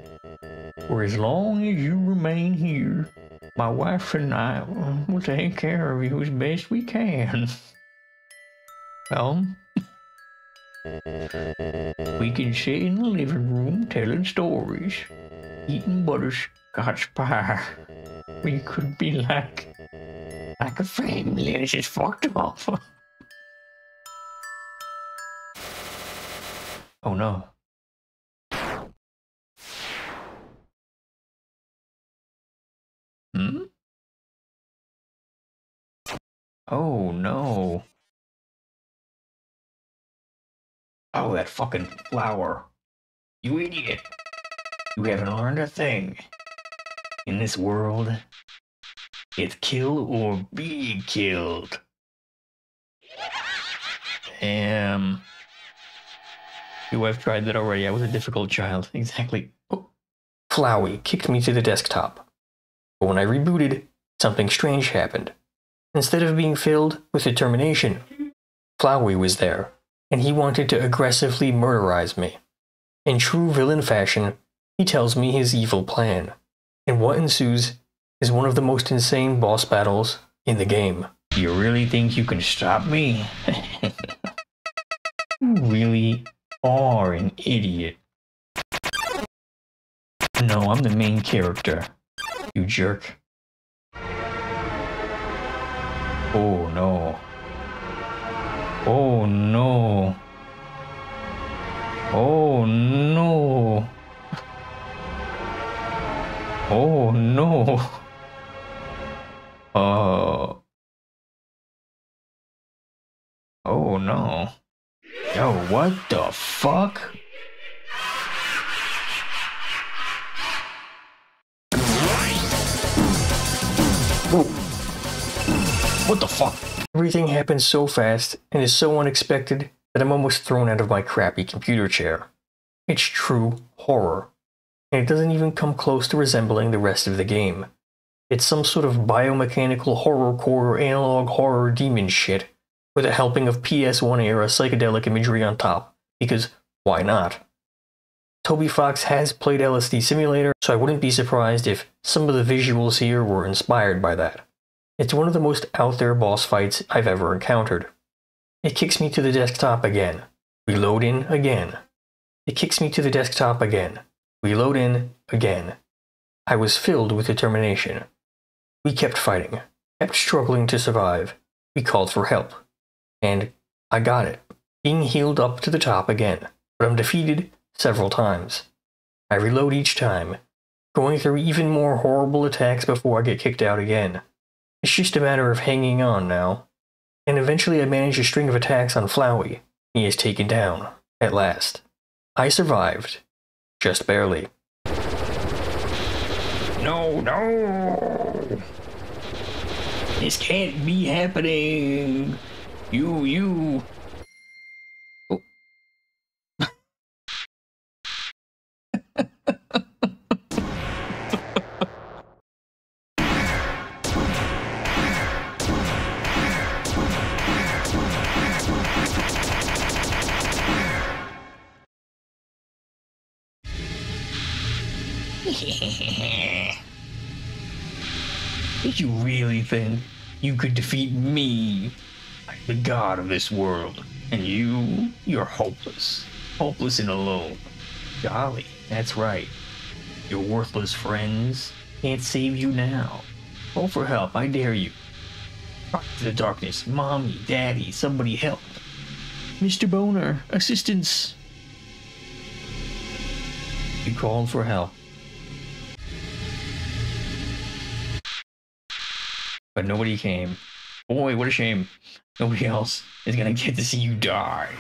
for as long as you remain here, my wife and I will take care of you as best we can. Well, we can sit in the living room telling stories, eating butterscotch pie. We could be like a family, and it's just fucked up. Oh no. Hmm? Oh no. Oh, that fucking flower. You idiot. You haven't learned a thing. In this world, it's kill or be killed. Damn. I've tried that already. I was a difficult child. Exactly. Oh. Flowey kicked me to the desktop. But when I rebooted, something strange happened. Instead of being filled with determination, Flowey was there, and he wanted to aggressively murderize me. In true villain fashion, he tells me his evil plan, and what ensues is one of the most insane boss battles in the game. You really think you can stop me? You really are an idiot. No, I'm the main character, you jerk. Oh no. Oh no. Oh no. Oh no. Oh no. Yo, what the fuck? What the fuck? Everything happens so fast and is so unexpected that I'm almost thrown out of my crappy computer chair. It's true horror, and it doesn't even come close to resembling the rest of the game. It's some sort of biomechanical horrorcore analog horror demon shit with a helping of PS1 era psychedelic imagery on top, because why not? Toby Fox has played LSD Simulator, so I wouldn't be surprised if some of the visuals here were inspired by that. It's one of the most out there boss fights I've ever encountered. It kicks me to the desktop again. Reload in again. It kicks me to the desktop again. Reload in again. I was filled with determination. We kept fighting, kept struggling to survive. We called for help. And I got it, being healed up to the top again, but I'm defeated several times. I reload each time, going through even more horrible attacks before I get kicked out again. It's just a matter of hanging on now. And eventually I manage a string of attacks on Flowey. He is taken down, at last. I survived. Just barely. No, no! This can't be happening! You... Oh. Did you really think you could defeat me? I'm the god of this world, and you're hopeless. Hopeless and alone. Golly, that's right. Your worthless friends can't save you now. Call for help, I dare you. Talk to the darkness. Mommy, Daddy, somebody help. Mr. Boner, assistance. You called for help. But nobody came. Boy, what a shame. Nobody else is gonna get to see you die.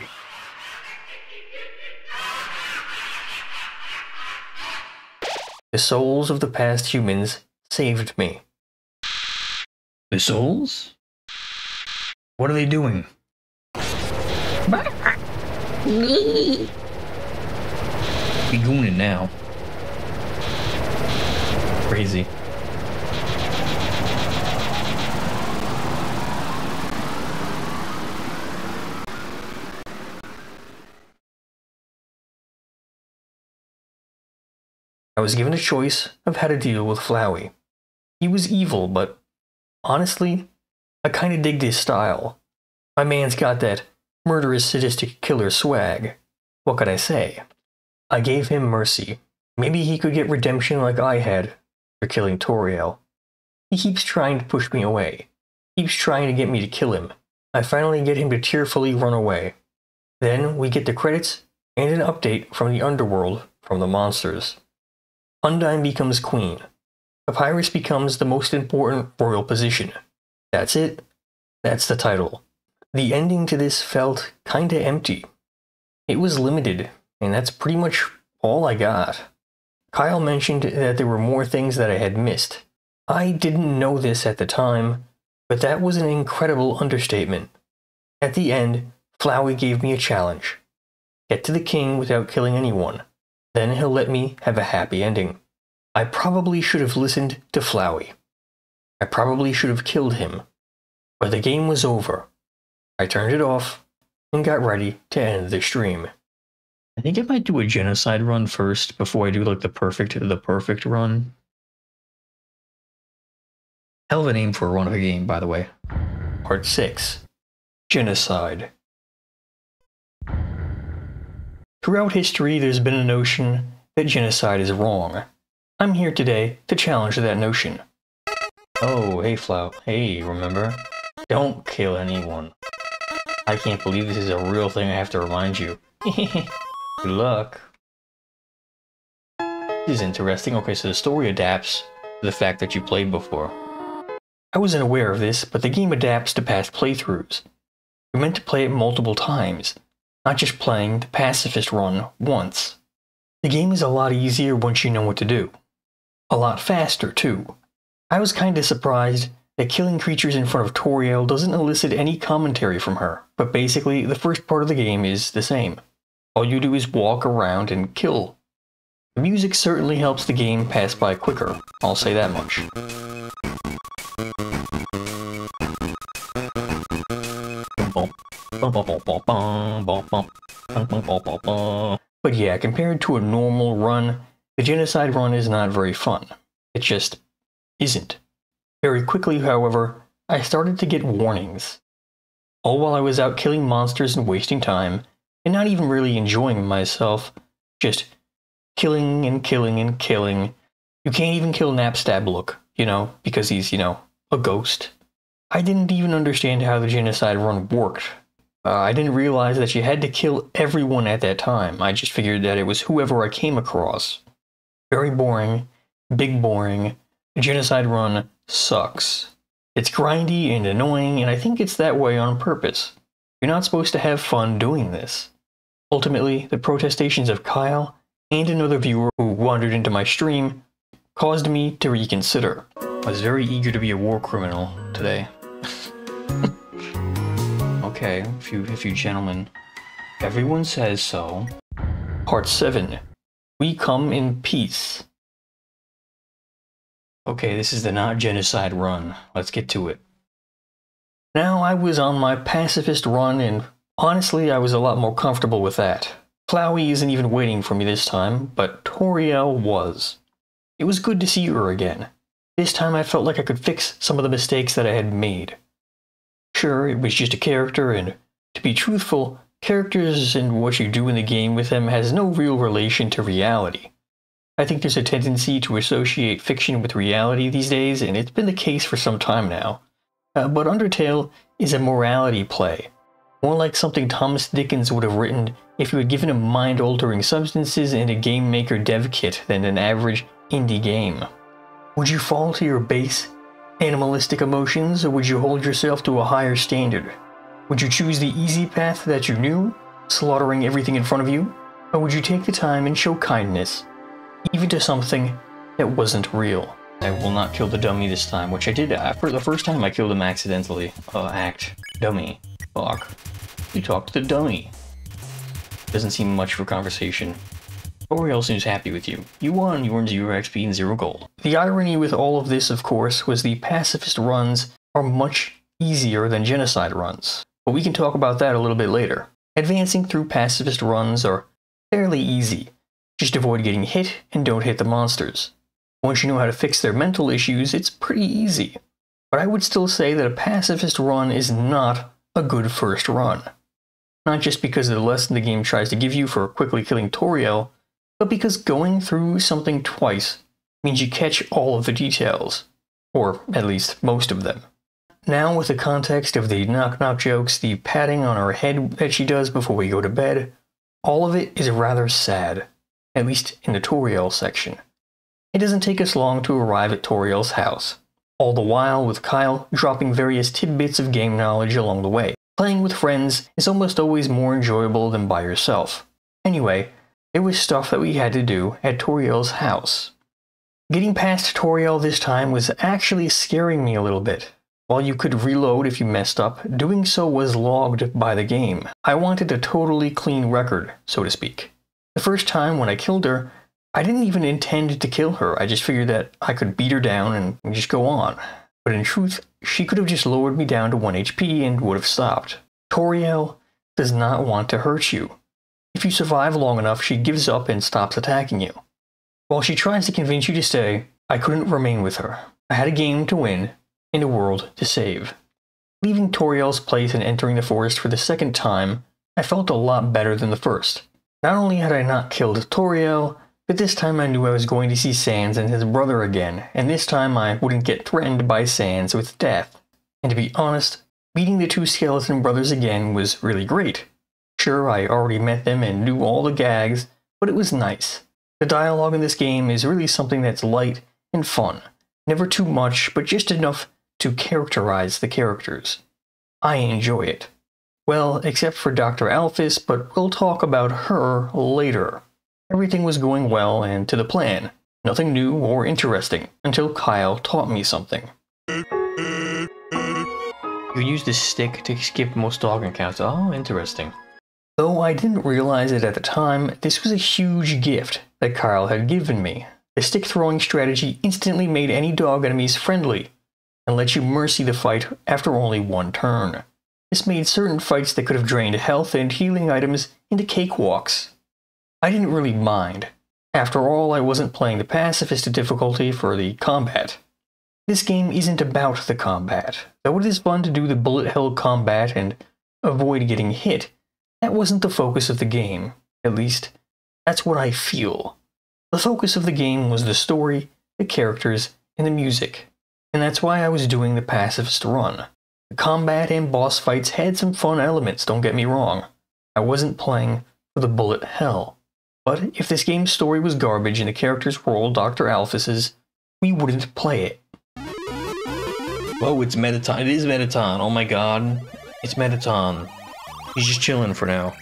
The souls of the past humans saved me. The souls? What are they doing? Be gooning now. Crazy. I was given a choice of how to deal with Flowey. He was evil, but honestly, I kinda digged his style. My man's got that murderous, sadistic killer swag. What could I say? I gave him mercy. Maybe he could get redemption like I had for killing Toriel. He keeps trying to push me away. Keeps trying to get me to kill him. I finally get him to tearfully run away. Then we get the credits and an update from the underworld from the monsters. Undyne becomes queen. Papyrus becomes the most important royal position. That's it. That's the title. The ending to this felt kinda empty. It was limited, and that's pretty much all I got. Kyle mentioned that there were more things that I had missed. I didn't know this at the time, but that was an incredible understatement. At the end, Flowey gave me a challenge. Get to the king without killing anyone. Then he'll let me have a happy ending. I probably should have listened to Flowey. I probably should have killed him. But the game was over. I turned it off and got ready to end the stream. I think I might do a genocide run first before I do like the perfect run. Hell of a name for a run of a game, by the way. Part 6. Genocide. Throughout history, there's been a notion that genocide is wrong. I'm here today to challenge that notion. Oh, hey Flow. Hey, remember? Don't kill anyone. I can't believe this is a real thing I have to remind you. Good luck. This is interesting. Okay, so the story adapts to the fact that you played before. I wasn't aware of this, but the game adapts to past playthroughs. You're meant to play it multiple times, not just playing the pacifist run once. The game is a lot easier once you know what to do. A lot faster, too. I was kinda surprised that killing creatures in front of Toriel doesn't elicit any commentary from her, but basically the first part of the game is the same. All you do is walk around and kill. The music certainly helps the game pass by quicker, I'll say that much. But yeah, compared to a normal run, the genocide run is not very fun. It just isn't. Very quickly, however, I started to get warnings. All while I was out killing monsters and wasting time, and not even really enjoying myself, just killing and killing and killing. You can't even kill Napstablook, because he's, a ghost. I didn't even understand how the genocide run worked. I didn't realize that you had to kill everyone at that time. I just figured that it was whoever I came across. Very boring, big boring. The genocide run sucks. It's grindy and annoying, and I think it's that way on purpose. You're not supposed to have fun doing this. Ultimately, the protestations of Kyle and another viewer who wandered into my stream caused me to reconsider. I was very eager to be a war criminal today. Okay, if you gentlemen. Everyone says so. Part 7. We come in peace. Okay, this is the not genocide run. Let's get to it. Now, I was on my pacifist run, and honestly, I was a lot more comfortable with that. Flowey isn't even waiting for me this time, but Toriel was. It was good to see her again. This time I felt like I could fix some of the mistakes that I had made. Sure, it was just a character, and to be truthful, characters and what you do in the game with them has no real relation to reality. I think there's a tendency to associate fiction with reality these days, and it's been the case for some time now. But Undertale is a morality play. More like something Thomas Dickens would have written if you had given him mind-altering substances and a game maker dev kit than an average indie game. Would you fall to your base, animalistic emotions, or would you hold yourself to a higher standard? Would you choose the easy path that you knew, slaughtering everything in front of you? Or would you take the time and show kindness, even to something that wasn't real? I will not kill the dummy this time, which I did. For the first time I killed him accidentally. Dummy. Fuck. You talked to the dummy. Doesn't seem much for conversation. Toriel seems happy with you. You won, you earned 0 XP and 0 gold. The irony with all of this, of course, was the pacifist runs are much easier than genocide runs. But we can talk about that a little bit later. Advancing through pacifist runs are fairly easy. Just avoid getting hit and don't hit the monsters. Once you know how to fix their mental issues, it's pretty easy. But I would still say that a pacifist run is not a good first run. Not just because of the lesson the game tries to give you for quickly killing Toriel, but because going through something twice means you catch all of the details. Or at least most of them. Now, with the context of the knock-knock jokes, the patting on her head that she does before we go to bed, all of it is rather sad. At least in the Toriel section. It doesn't take us long to arrive at Toriel's house. All the while with Kyle dropping various tidbits of game knowledge along the way. Playing with friends is almost always more enjoyable than by yourself. Anyway, there was stuff that we had to do at Toriel's house. Getting past Toriel this time was actually scaring me a little bit. While you could reload if you messed up, doing so was logged by the game. I wanted a totally clean record, so to speak. The first time when I killed her, I didn't even intend to kill her. I just figured that I could beat her down and just go on. But in truth, she could have just lowered me down to 1 HP and would have stopped. Toriel does not want to hurt you. If you survive long enough, she gives up and stops attacking you. While she tries to convince you to stay, I couldn't remain with her. I had a game to win and a world to save. Leaving Toriel's place and entering the forest for the second time, I felt a lot better than the first. Not only had I not killed Toriel, but this time I knew I was going to see Sans and his brother again, and this time I wouldn't get threatened by Sans with death. And to be honest, meeting the two skeleton brothers again was really great. Sure, I already met them and knew all the gags, but it was nice. The dialogue in this game is really something that's light and fun. Never too much, but just enough to characterize the characters. I enjoy it. Well, except for Dr. Alphys, but we'll talk about her later. Everything was going well and to the plan. Nothing new or interesting, until Kyle taught me something. You use this stick to skip most dog encounters. Oh, interesting. Though I didn't realize it at the time, this was a huge gift that Kyle had given me. The stick throwing strategy instantly made any dog enemies friendly, and let you mercy the fight after only one turn. This made certain fights that could have drained health and healing items into cakewalks. I didn't really mind. After all, I wasn't playing the pacifist difficulty for the combat. This game isn't about the combat. Though it is fun to do the bullet hell combat and avoid getting hit, that wasn't the focus of the game. At least, that's what I feel. The focus of the game was the story, the characters, and the music. And that's why I was doing the pacifist run. The combat and boss fights had some fun elements, don't get me wrong. I wasn't playing for the bullet hell. But if this game's story was garbage and the characters were all Dr. Alphys's, we wouldn't play it. Oh, it's Mettaton. It is Mettaton. Oh my god. It's Mettaton. He's just chilling for now.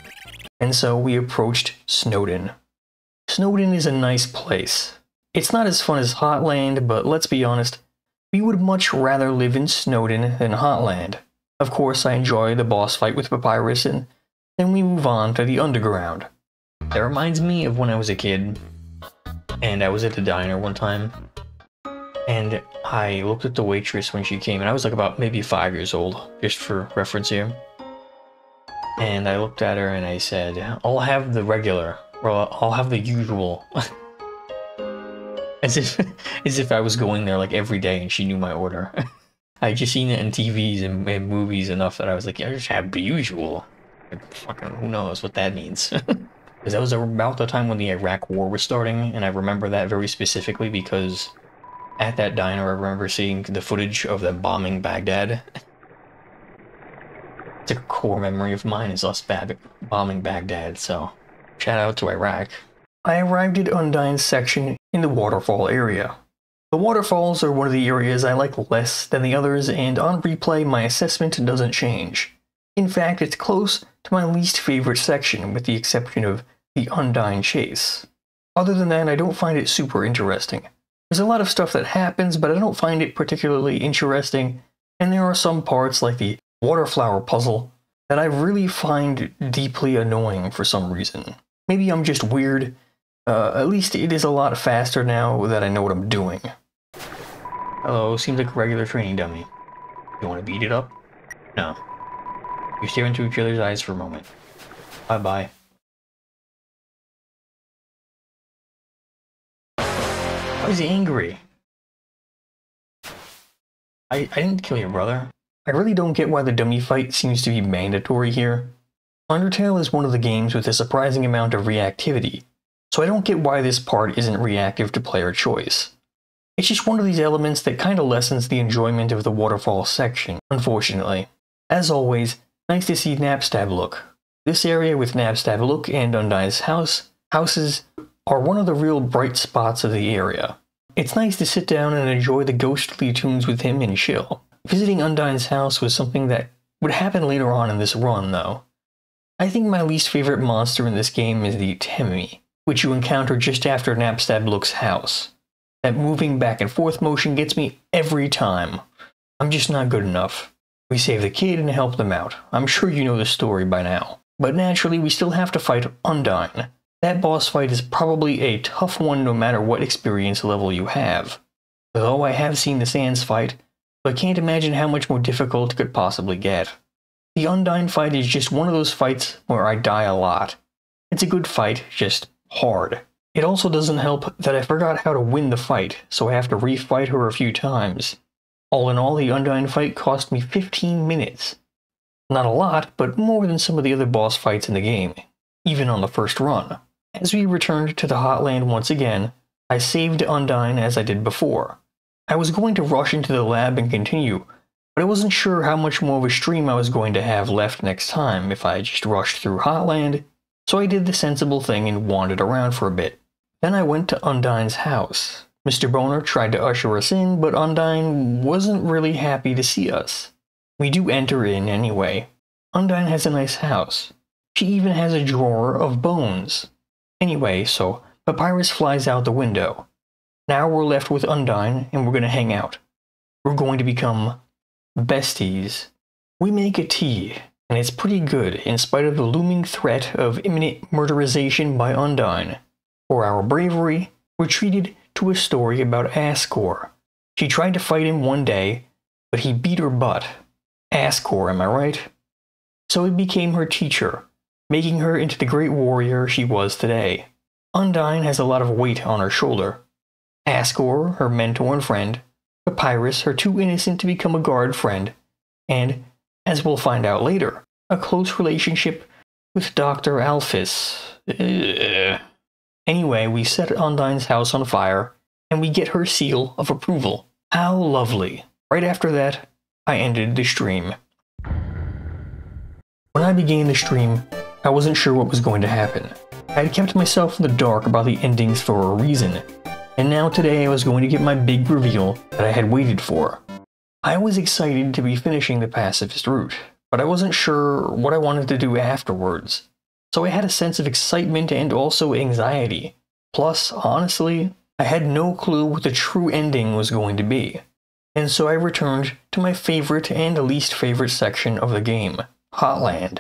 And so we approached Snowdin. Snowdin is a nice place. It's not as fun as Hotland, but let's be honest, we would much rather live in Snowdin than Hotland. Of course, I enjoy the boss fight with Papyrus, and then we move on to the Underground. That reminds me of when I was a kid, and I was at the diner one time, and I looked at the waitress when she came, and I was like about maybe 5 years old, just for reference here. And I looked at her and I said, I'll have the regular, or I'll have the usual. as if I was going there like every day and she knew my order. I just seen it in TVs and movies enough that I was like, yeah, I just have the usual. Like, fucking who knows what that means. Because that was about the time when the Iraq War was starting, and I remember that very specifically because at that diner I remember seeing the footage of them bombing Baghdad. It's a core memory of mine, is us bombing Baghdad, so shout out to Iraq. I arrived at Undyne's section in the waterfall area. The waterfalls are one of the areas I like less than the others, and on replay my assessment doesn't change. In fact, it's close to my least favorite section, with the exception of the Undyne chase. Other than that, I don't find it super interesting. There's a lot of stuff that happens, but I don't find it particularly interesting, and there are some parts, like the waterflower puzzle, that I really find deeply annoying for some reason. Maybe I'm just weird. At least it is a lot faster now that I know what I'm doing. Hello, seems like a regular training dummy. You want to beat it up? No. You stare into each other's eyes for a moment. Bye-bye. Why is he angry? I didn't kill your brother. I really don't get why the dummy fight seems to be mandatory here. Undertale is one of the games with a surprising amount of reactivity, so I don't get why this part isn't reactive to player choice. It's just one of these elements that kinda lessens the enjoyment of the waterfall section, unfortunately. As always, nice to see Napstab Look. This area with Napstab Look and Undyne's houses are one of the real bright spots of the area. It's nice to sit down and enjoy the ghostly tunes with him and chill. Visiting Undyne's house was something that would happen later on in this run, though. I think my least favorite monster in this game is the Temmie, which you encounter just after Napstab Look's house. That moving back and forth motion gets me every time. I'm just not good enough. We save the kid and help them out. I'm sure you know the story by now. But naturally, we still have to fight Undyne. That boss fight is probably a tough one no matter what experience level you have. Though I have seen the Sans fight, I can't imagine how much more difficult it could possibly get. The Undyne fight is just one of those fights where I die a lot. It's a good fight, just hard. It also doesn't help that I forgot how to win the fight, so I have to refight her a few times. All in all, the Undyne fight cost me 15 minutes. Not a lot, but more than some of the other boss fights in the game, even on the first run. As we returned to the Hotland once again, I saved Undyne as I did before. I was going to rush into the lab and continue, but I wasn't sure how much more of a stream I was going to have left next time if I just rushed through Hotland, so I did the sensible thing and wandered around for a bit. Then I went to Undyne's house. Mr. Boner tried to usher us in, but Undyne wasn't really happy to see us. We do enter in anyway. Undyne has a nice house. She even has a drawer of bones. Anyway, so Papyrus flies out the window. Now we're left with Undyne, and we're going to hang out. We're going to become besties. We make a tea, and it's pretty good in spite of the looming threat of imminent murderization by Undyne. For our bravery, we're treated to a story about Ascor. She tried to fight him one day, but he beat her butt. Ascor, am I right? So he became her teacher, making her into the great warrior she was today. Undyne has a lot of weight on her shoulder. Ascor, her mentor and friend. Papyrus, her too innocent to become a guard friend. And, as we'll find out later, a close relationship with Dr. Alphys. Anyway, we set Undyne's house on fire, and we get her seal of approval. How lovely. Right after that, I ended the stream. When I began the stream, I wasn't sure what was going to happen. I had kept myself in the dark about the endings for a reason, and now today I was going to get my big reveal that I had waited for. I was excited to be finishing the pacifist route, but I wasn't sure what I wanted to do afterwards. So I had a sense of excitement and also anxiety. Plus, honestly, I had no clue what the true ending was going to be. And so I returned to my favorite and least favorite section of the game, Hotland.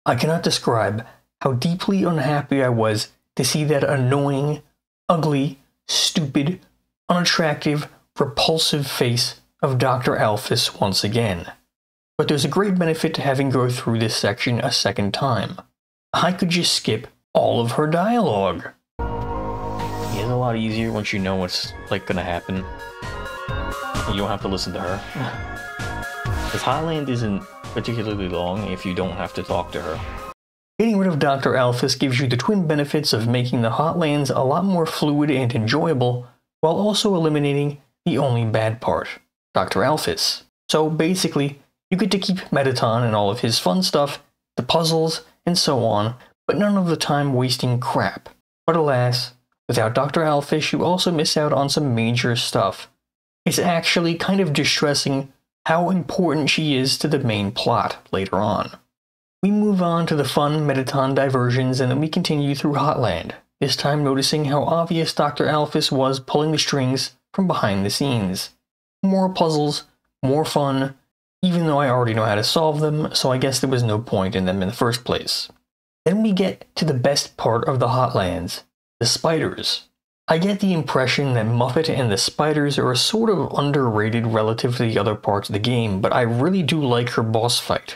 I cannot describe how deeply unhappy I was to see that annoying, ugly, stupid, unattractive, repulsive face of Dr. Alphys once again. But there's a great benefit to having go through this section a second time. I could just skip all of her dialogue. It's a lot easier once you know what's gonna happen. You don't have to listen to her. Because Hotland isn't particularly long if you don't have to talk to her. Getting rid of Dr. Alphys gives you the twin benefits of making the Hotlands a lot more fluid and enjoyable, while also eliminating the only bad part, Dr. Alphys. So basically, you get to keep Mettaton and all of his fun stuff, the puzzles, and so on, but none of the time wasting crap. But alas, without Dr. Alphys, you also miss out on some major stuff. It's actually kind of distressing how important she is to the main plot later on. We move on to the fun Mettaton diversions, and then we continue through Hotland, this time noticing how obvious Dr. Alphys was pulling the strings from behind the scenes. More puzzles, more fun, even though I already know how to solve them, so I guess there was no point in them in the first place. Then we get to the best part of the Hotlands, the spiders. I get the impression that Muffet and the spiders are sort of underrated relative to the other parts of the game, but I really do like her boss fight.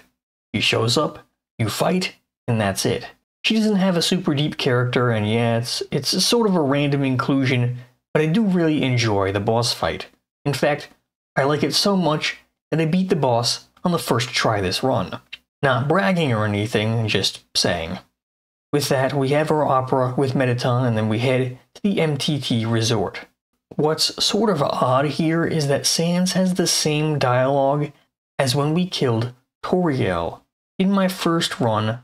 She shows up, you fight, and that's it. She doesn't have a super deep character, and yeah, it's sort of a random inclusion, but I do really enjoy the boss fight. In fact, I like it so much that I beat the boss on the first try this run. Not bragging or anything, just saying. With that, we have our opera with Mettaton, and then we head to the MTT resort. What's sort of odd here is that Sans has the same dialogue as when we killed Toriel. In my first run,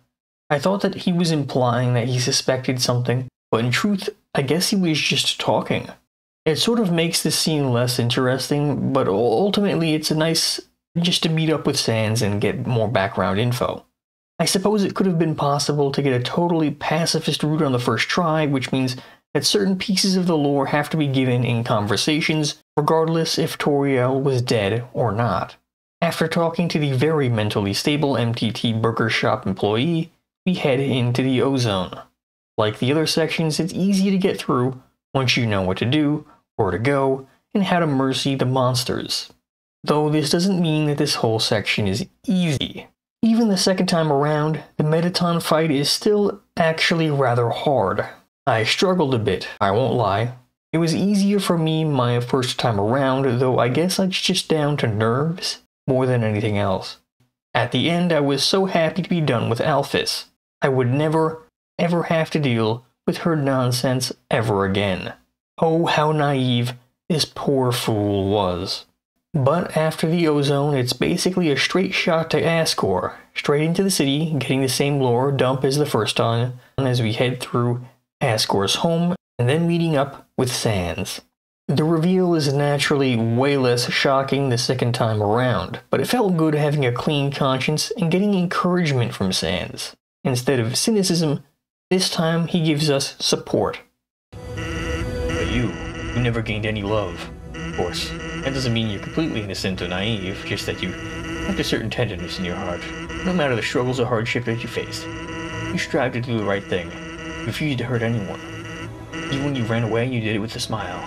I thought that he was implying that he suspected something, but in truth, I guess he was just talking. It sort of makes the scene less interesting, but ultimately it's a nice just to meet up with Sans and get more background info. I suppose it could have been possible to get a totally pacifist route on the first try, which means that certain pieces of the lore have to be given in conversations, regardless if Toriel was dead or not. After talking to the very mentally stable MTT Burger Shop employee, we head into the Ozone. Like the other sections, it's easy to get through once you know what to do, where to go, and how to mercy the monsters. Though this doesn't mean that this whole section is easy. Even the second time around, the Mettaton fight is still actually rather hard. I struggled a bit, I won't lie. It was easier for me my first time around, though I guess it's just down to nerves more than anything else. At the end, I was so happy to be done with Alphys. I would never, ever have to deal with her nonsense ever again. Oh, how naive this poor fool was. But after the Ozone, it's basically a straight shot to Ascor, straight into the city, getting the same lore dump as the first time, as we head through Ascor's home, and then meeting up with Sans. The reveal is naturally way less shocking the second time around, but it felt good having a clean conscience and getting encouragement from Sans. Instead of cynicism, this time he gives us support. But you never gained any love. Of course, that doesn't mean you're completely innocent or naive, just that you a certain tenderness in your heart. No matter the struggles or hardship that you faced, you strive to do the right thing. You refused to hurt anyone. Even when you ran away, you did it with a smile.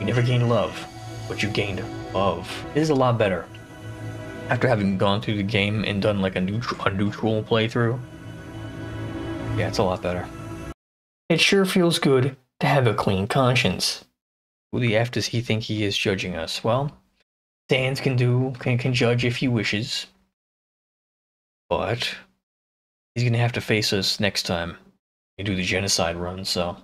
You never gained love, but you gained love. It is a lot better. After having gone through the game and done like a neutral playthrough, yeah, it's a lot better. It sure feels good to have a clean conscience. Who the F does he think he is judging us? Well, Sans can judge if he wishes, but he's gonna have to face us next time we do the genocide run, so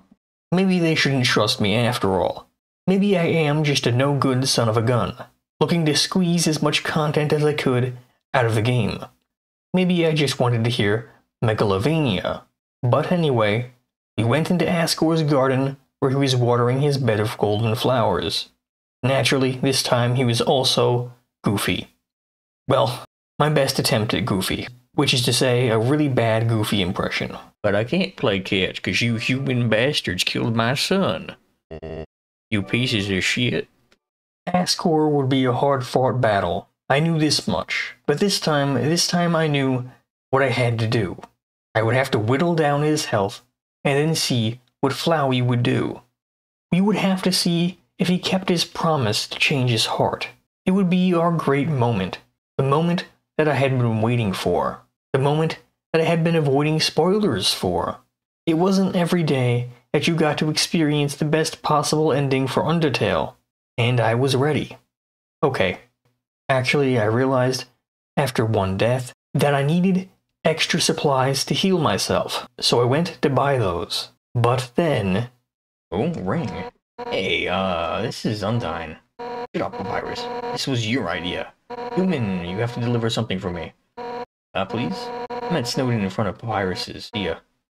maybe they shouldn't trust me after all. Maybe I am just a no-good son of a gun, looking to squeeze as much content as I could out of the game. Maybe I just wanted to hear Megalovania. But anyway, we went into Ascor's garden where he was watering his bed of golden flowers. Naturally, this time he was also Goofy. Well, my best attempt at Goofy, which is to say, a really bad Goofy impression. But I can't play catch because you human bastards killed my son. You pieces of shit. Ascor would be a hard-fought battle. I knew this much. But this time I knew what I had to do. I would have to whittle down his health and then see what Flowey would do. We would have to see if he kept his promise to change his heart. It would be our great moment. The moment that I had been waiting for. The moment that I had been avoiding spoilers for. It wasn't every day that you got to experience the best possible ending for Undertale. And I was ready. Okay. Actually, I realized, after one death, that I needed extra supplies to heal myself. So I went to buy those. But then... Oh, ring. Hey, this is Undyne. Shut up, Papyrus. This was your idea. Human, you have to deliver something for me. Please? I'm at Snowden in front of Papyrus's. See ya.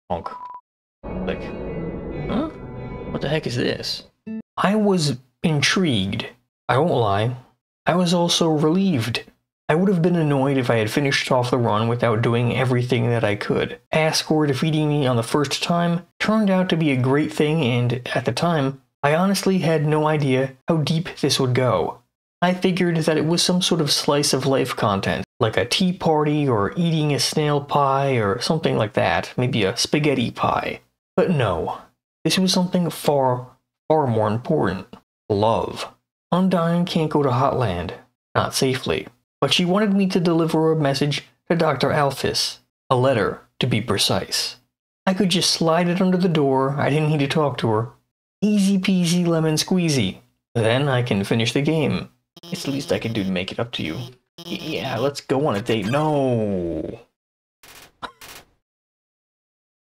Honk. Click. Huh? What the heck is this? I was intrigued. I won't lie. I was also relieved. I would have been annoyed if I had finished off the run without doing everything that I could. Ascor defeating me on the first time turned out to be a great thing, and at the time, I honestly had no idea how deep this would go. I figured that it was some sort of slice of life content, like a tea party or eating a snail pie or something like that, maybe a spaghetti pie. But no, this was something far, far more important. Love. Undyne can't go to Hotland, not safely, but she wanted me to deliver a message to Dr. Alphys, a letter, to be precise. I could just slide it under the door, I didn't need to talk to her. Easy peasy lemon squeezy. Then I can finish the game. It's the least I can do to make it up to you. Yeah, let's go on a date. No!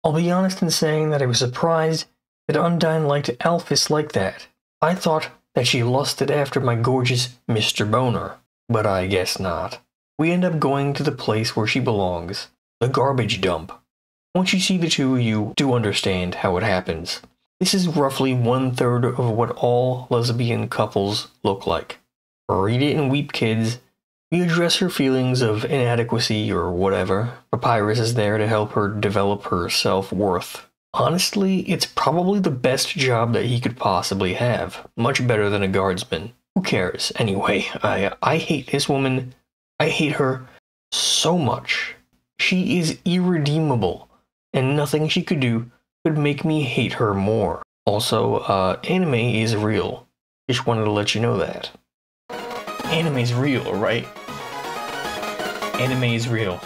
I'll be honest in saying that I was surprised that Undyne liked Alphys like that. I thought that she lusted after my gorgeous Mr. Boner, but I guess not. We end up going to the place where she belongs, the garbage dump. Once you see the two, you do understand how it happens. This is roughly 1/3 of what all lesbian couples look like. Read it and weep, kids. We address her feelings of inadequacy or whatever. Papyrus is there to help her develop her self-worth. Honestly, it's probably the best job that he could possibly have. Much better than a guardsman. Who cares? Anyway, I hate this woman. I hate her so much. She is irredeemable, and nothing she could do could make me hate her more. Also, anime is real. Just wanted to let you know that. Anime's real, right? Anime is real.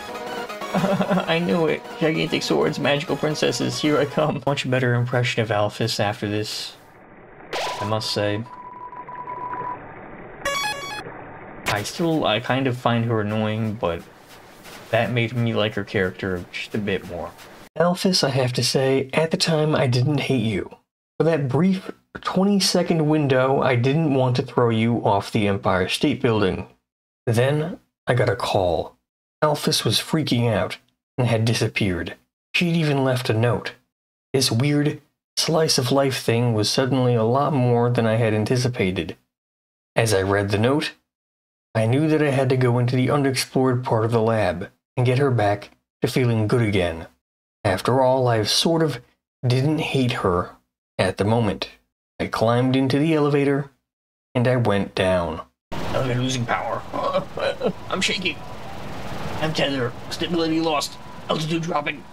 I knew it. Gigantic swords, magical princesses, here I come. Much better impression of Alphys after this, I must say. I kind of find her annoying, but that made me like her character just a bit more. Alphys, I have to say, at the time I didn't hate you. For that brief 20-second window, I didn't want to throw you off the Empire State Building. Then, I got a call. Alphys was freaking out and had disappeared. She'd even left a note. This weird slice of life thing was suddenly a lot more than I had anticipated. As I read the note, I knew that I had to go into the unexplored part of the lab and get her back to feeling good again. After all, I sort of didn't hate her at the moment. I climbed into the elevator and I went down. I'm losing power. I'm shaking. I'm tether. Stability lost. Altitude dropping.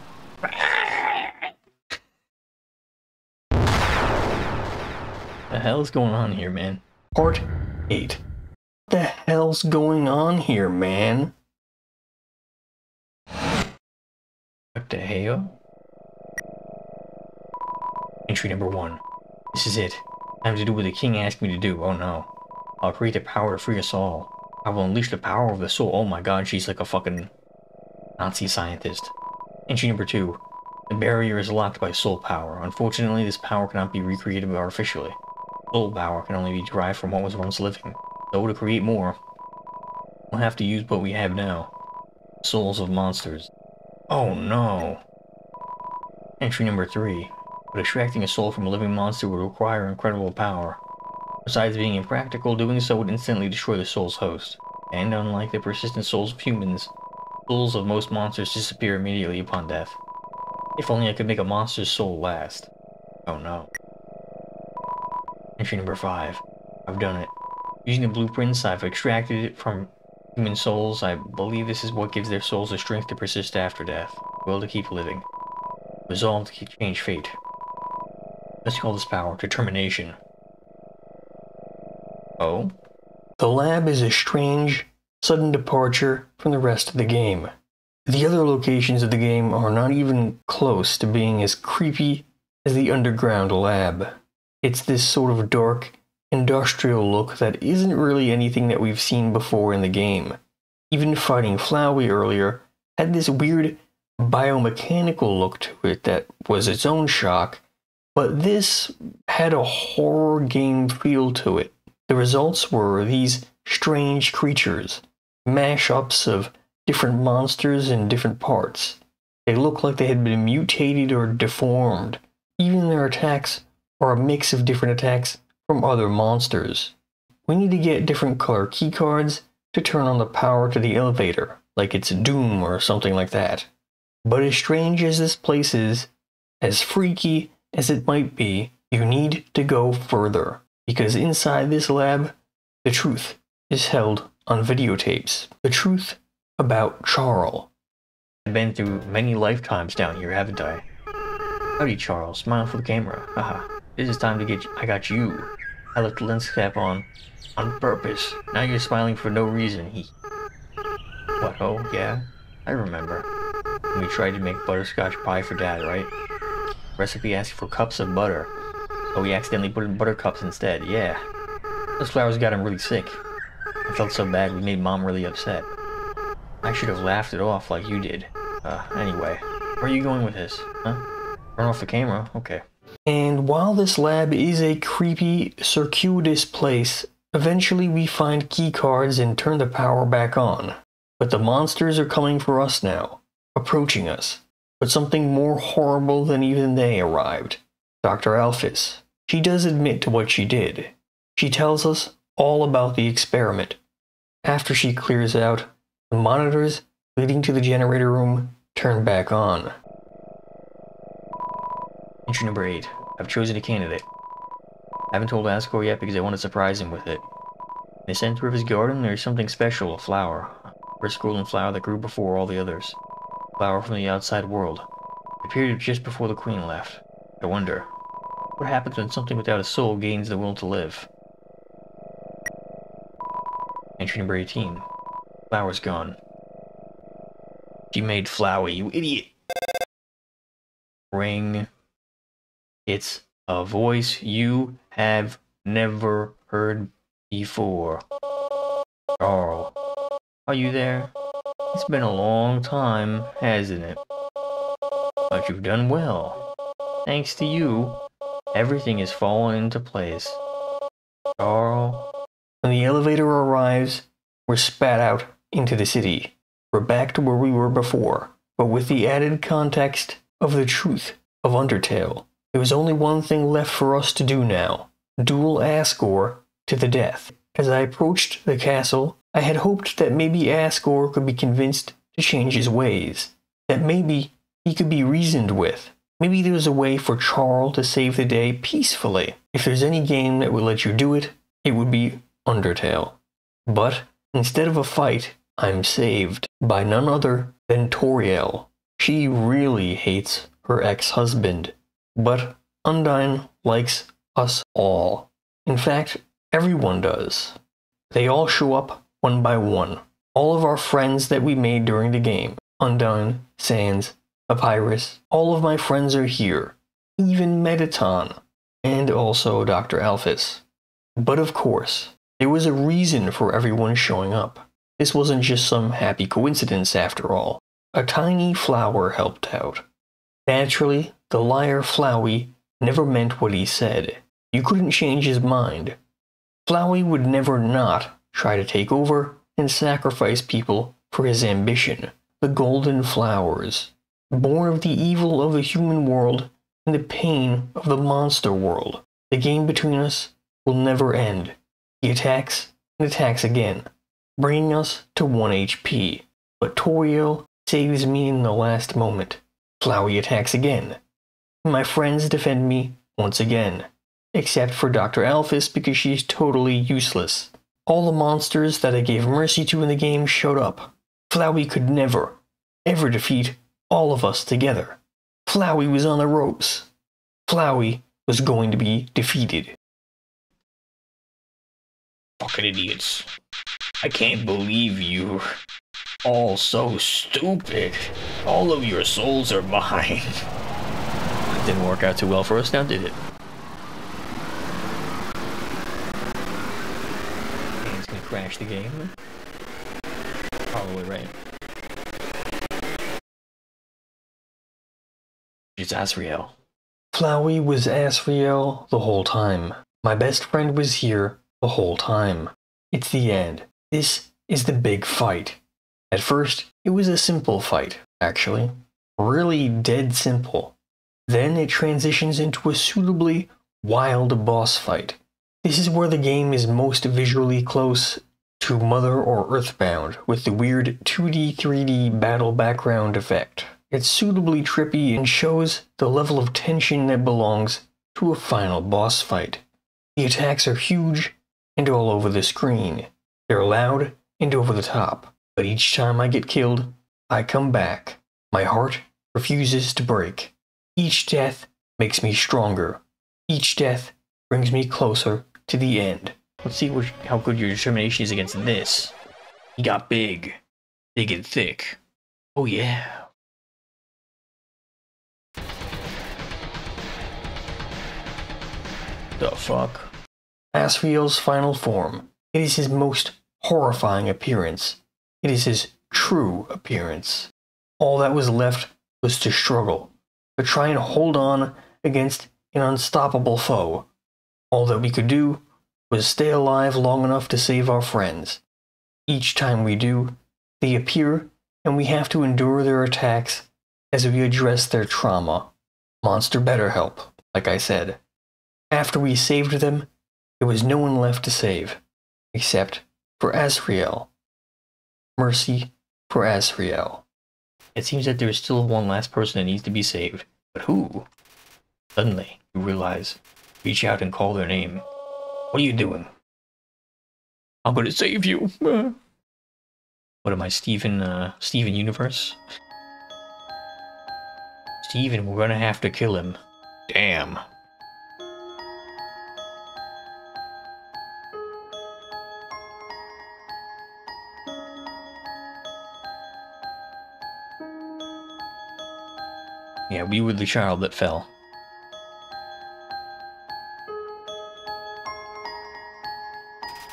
The hell's going on here, man? Part 8. What the hell's going on here, man? What the hell? Entry number 1. This is it. Time to do what the king asked me to do. Oh no. I'll create the power to free us all. I will unleash the power of the soul. Oh my god, she's like a fucking Nazi scientist. Entry number 2. The barrier is locked by soul power. Unfortunately, this power cannot be recreated artificially. Soul power can only be derived from what was once living. So to create more, we'll have to use what we have now. Souls of monsters. Oh no. Entry number 3. But extracting a soul from a living monster would require incredible power. Besides being impractical, doing so would instantly destroy the soul's host. And unlike the persistent souls of humans, souls of most monsters disappear immediately upon death. If only I could make a monster's soul last. Oh no. Entry number 5. I've done it. Using the blueprints, I've extracted it from human souls. I believe this is what gives their souls the strength to persist after death, will to keep living. Resolve to change fate. Let's call this power determination. Oh? The lab is a strange, sudden departure from the rest of the game. The other locations of the game are not even close to being as creepy as the underground lab. It's this sort of dark, industrial look that isn't really anything that we've seen before in the game. Even fighting Flowey earlier had this weird biomechanical look to it that was its own shock, but this had a horror game feel to it. The results were these strange creatures, mashups of different monsters in different parts. They look like they had been mutated or deformed. Even their attacks are a mix of different attacks from other monsters. We need to get different color keycards to turn on the power to the elevator, like it's Doom or something like that. But as strange as this place is, as freaky as it might be, you need to go further, because inside this lab, the truth is held on videotapes. The truth about Charles. I've been through many lifetimes down here, haven't I? Howdy, Charles. Smile for the camera. Haha. This is time to get I got you. I left the lens cap on purpose. Now you're smiling for no reason. What, oh, yeah? I remember. When we tried to make butterscotch pie for Dad, right? Recipe asked for cups of butter. So we accidentally put in buttercups instead, yeah. Those flowers got him really sick. I felt so bad we made Mom really upset. I should have laughed it off like you did. Anyway. Where are you going with this? Huh? Turn off the camera? Okay. And while this lab is a creepy, circuitous place, eventually we find keycards and turn the power back on. But the monsters are coming for us now, approaching us. But something more horrible than even they arrived. Dr. Alphys. She does admit to what she did. She tells us all about the experiment. After she clears out, the monitors leading to the generator room turn back on. Entry number 8. I've chosen a candidate. I haven't told Asgore yet because I want to surprise him with it. In the center of his garden, there's something special, a flower. A brisk golden flower that grew before all the others. A flower from the outside world. It appeared just before the Queen left. I wonder, what happens when something without a soul gains the will to live? Entry number 18. Flower's gone. She made Flowey, you idiot! Ring. It's a voice you have never heard before. Carl, are you there? It's been a long time, hasn't it? But you've done well. Thanks to you, everything has fallen into place. Carl. When the elevator arrives, we're spat out into the city. We're back to where we were before, but with the added context of the truth of Undertale. There was only one thing left for us to do now. Duel Asgore to the death. As I approached the castle, I had hoped that maybe Asgore could be convinced to change his ways. That maybe he could be reasoned with. Maybe there was a way for Charles to save the day peacefully. If there's any game that would let you do it, it would be Undertale. But instead of a fight, I'm saved by none other than Toriel. She really hates her ex-husband, but Undyne likes us all. In fact, everyone does. They all show up one by one. All of our friends that we made during the game, Undyne, Sans, Papyrus, all of my friends are here. Even Metaton, and also Dr. Alphys. But of course, there was a reason for everyone showing up. This wasn't just some happy coincidence after all. A tiny flower helped out. Naturally, the liar Flowey never meant what he said. You couldn't change his mind. Flowey would never not try to take over and sacrifice people for his ambition. The golden flowers, born of the evil of the human world and the pain of the monster world. The game between us will never end. He attacks and attacks again, bringing us to 1 HP. But Toriel saves me in the last moment. Flowey attacks again. My friends defend me once again, except for Dr. Alphys because she's totally useless. All the monsters that I gave mercy to in the game showed up. Flowey could never, ever defeat all of us together. Flowey was on the ropes. Flowey was going to be defeated. Fucking idiots. I can't believe you're all so stupid. All of your souls are mine. Didn't work out too well for us now, did it? And it's gonna crash the game. Probably right. It's Asriel. Flowey was Asriel the whole time. My best friend was here the whole time. It's the end. This is the big fight. At first, it was a simple fight, actually. Really dead simple. Then it transitions into a suitably wild boss fight. This is where the game is most visually close to Mother or Earthbound, with the weird 2D, 3D battle background effect. It's suitably trippy and shows the level of tension that belongs to a final boss fight. The attacks are huge and all over the screen. They're loud and over the top. But each time I get killed, I come back. My heart refuses to break. Each death makes me stronger. Each death brings me closer to the end. Let's see how good your determination is against this. He got big. Big and thick. Oh yeah. The fuck? Asriel's final form. It is his most horrifying appearance. It is his true appearance. All that was left was to struggle, to try and hold on against an unstoppable foe. All that we could do was stay alive long enough to save our friends. Each time we do, they appear and we have to endure their attacks as we address their trauma. Monster better help, like I said. After we saved them, there was no one left to save, except for Asriel. Mercy for Asriel. It seems that there is still one last person that needs to be saved. But who? Suddenly, you realize. Reach out and call their name. What are you doing? I'm gonna save you. What am I, Steven Universe? Steven, we're gonna have to kill him. Damn. Yeah, we were the child that fell.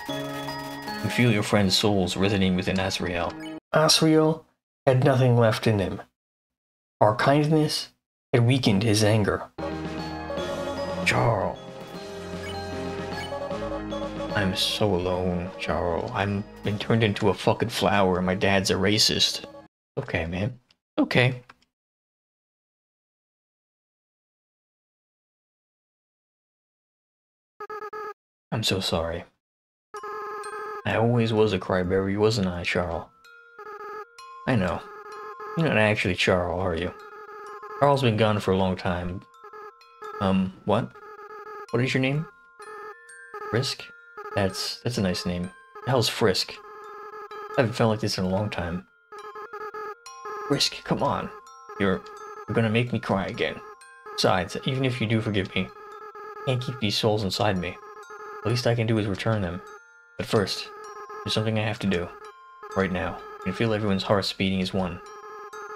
You feel your friend's souls resonating within Asriel. Asriel had nothing left in him. Our kindness had weakened his anger. Charles. I'm so alone, Charles. I'm been turned into a fucking flower and my dad's a racist. Okay, man. Okay. I'm so sorry. I always was a crybaby, wasn't I, Charles? I know. You're not actually Charles, are you? Charles been gone for a long time. What? What is your name? Frisk? That's a nice name. The hell's Frisk? I haven't felt like this in a long time. Risk, come on. You're gonna make me cry again. Besides, even if you do forgive me, I can't keep these souls inside me. The least I can do is return them. But first, there's something I have to do. Right now, I can feel everyone's hearts beating as one.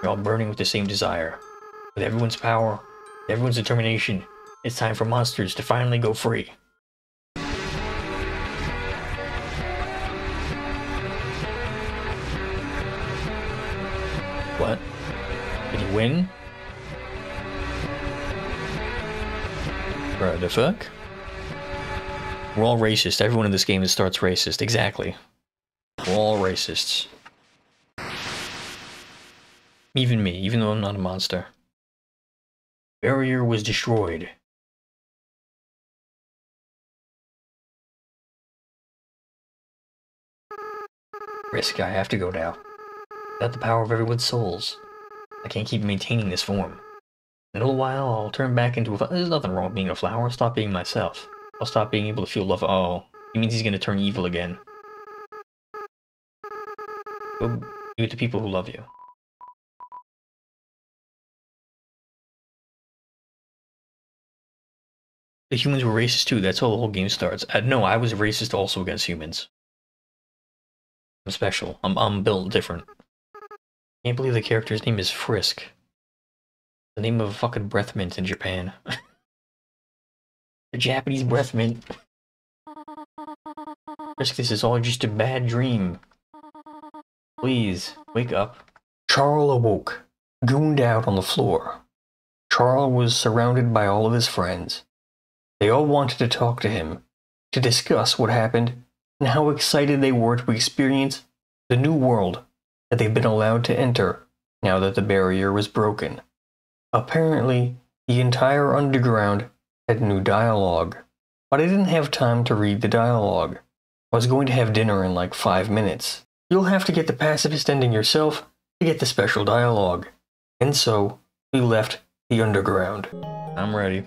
They're all burning with the same desire. With everyone's power, with everyone's determination, it's time for monsters to finally go free. What? Did he win? Bruh, the fuck? We're all racist. Everyone in this game starts racist. Exactly. We're all racists. Even me, even though I'm not a monster. Barrier was destroyed. Risk, I have to go now. Without the power of everyone's souls, I can't keep maintaining this form. In a little while, I'll turn back into a flower. There's nothing wrong with being a flower. I'll stop being myself. I'll stop being able to feel love. Oh, he means he's gonna turn evil again. Go be with the people who love you. The humans were racist too. That's how the whole game starts. No, I was racist also against humans. I'm special. I'm built different. Can't believe the character's name is Frisk. The name of a fucking breath mint in Japan. The Japanese breath mint. Frisk, this is all just a bad dream. Please, wake up. Charles awoke, gooned out on the floor. Charles was surrounded by all of his friends. They all wanted to talk to him, to discuss what happened, and how excited they were to experience the new world that they've been allowed to enter now that the barrier was broken. Apparently, the entire underground had new dialogue, but I didn't have time to read the dialogue. I was going to have dinner in like 5 minutes. You'll have to get the pacifist ending yourself to get the special dialogue. And so, we left the underground. I'm ready.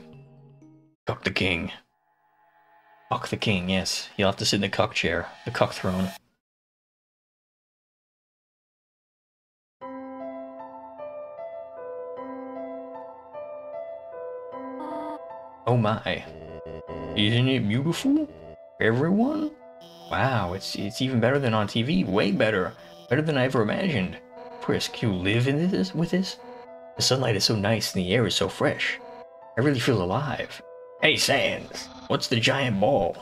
Cuck the king. Fuck the king, yes. You'll have to sit in the cuck chair. The cuck throne. Oh my. Isn't it beautiful? Everyone? Wow, it's even better than on TV. Way better. Better than I ever imagined. Frisk, you live in this with this? The sunlight is so nice and the air is so fresh. I really feel alive. Hey, Sans, what's the giant ball?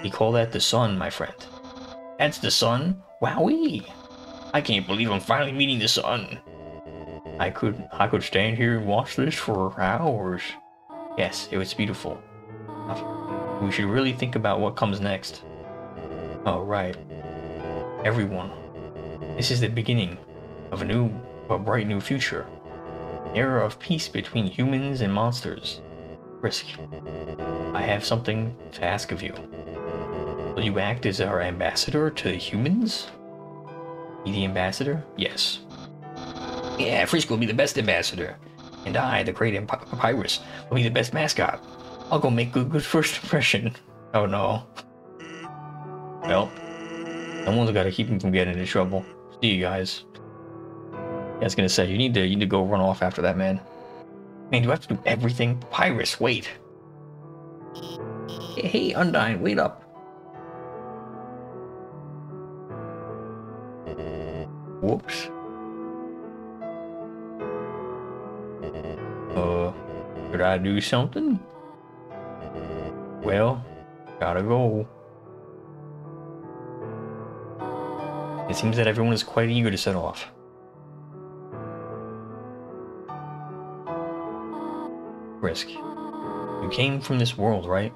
We call that the sun, my friend. That's the sun? Wowee! I can't believe I'm finally meeting the sun. I could stand here and watch this for hours. Yes, it was beautiful. We should really think about what comes next. Oh, right. Everyone. This is the beginning of a bright new future. An era of peace between humans and monsters. Risk, I have something to ask of you. Will you act as our ambassador to the humans? Be the ambassador? Yes. Yeah, Frisk will be the best ambassador. And I, the great Papyrus, will be the best mascot. I'll go make good first impression. Oh no. Well, someone's got to keep him from getting into trouble. See you guys. Yeah, I was gonna say, you need to go run off after that, man. Man, do I have to do everything? Papyrus, wait. Hey, Undyne, wait up. Whoops. Could I do something? Well, gotta go. It seems that everyone is quite eager to set off. Risk, you came from this world, right?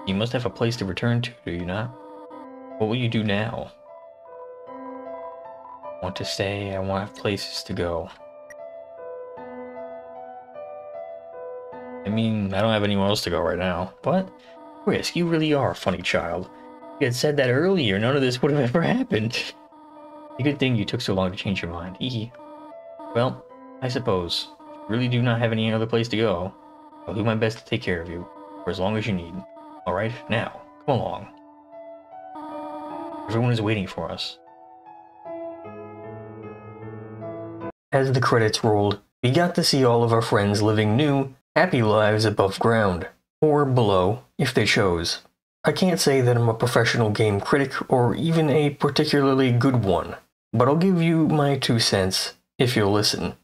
You must have a place to return to, do you not? What will you do now? I want to stay, I want to have places to go. I mean, I don't have anywhere else to go right now, but Risk, you really are a funny child. If you had said that earlier, none of this would have ever happened. A good thing you took so long to change your mind. Hee. Well, I suppose. If you really do not have any other place to go, I'll do my best to take care of you, for as long as you need. Alright, now, come along. Everyone is waiting for us. As the credits rolled, we got to see all of our friends living new, happy lives above ground, or below, if they chose. I can't say that I'm a professional game critic or even a particularly good one, but I'll give you my 2 cents if you'll listen.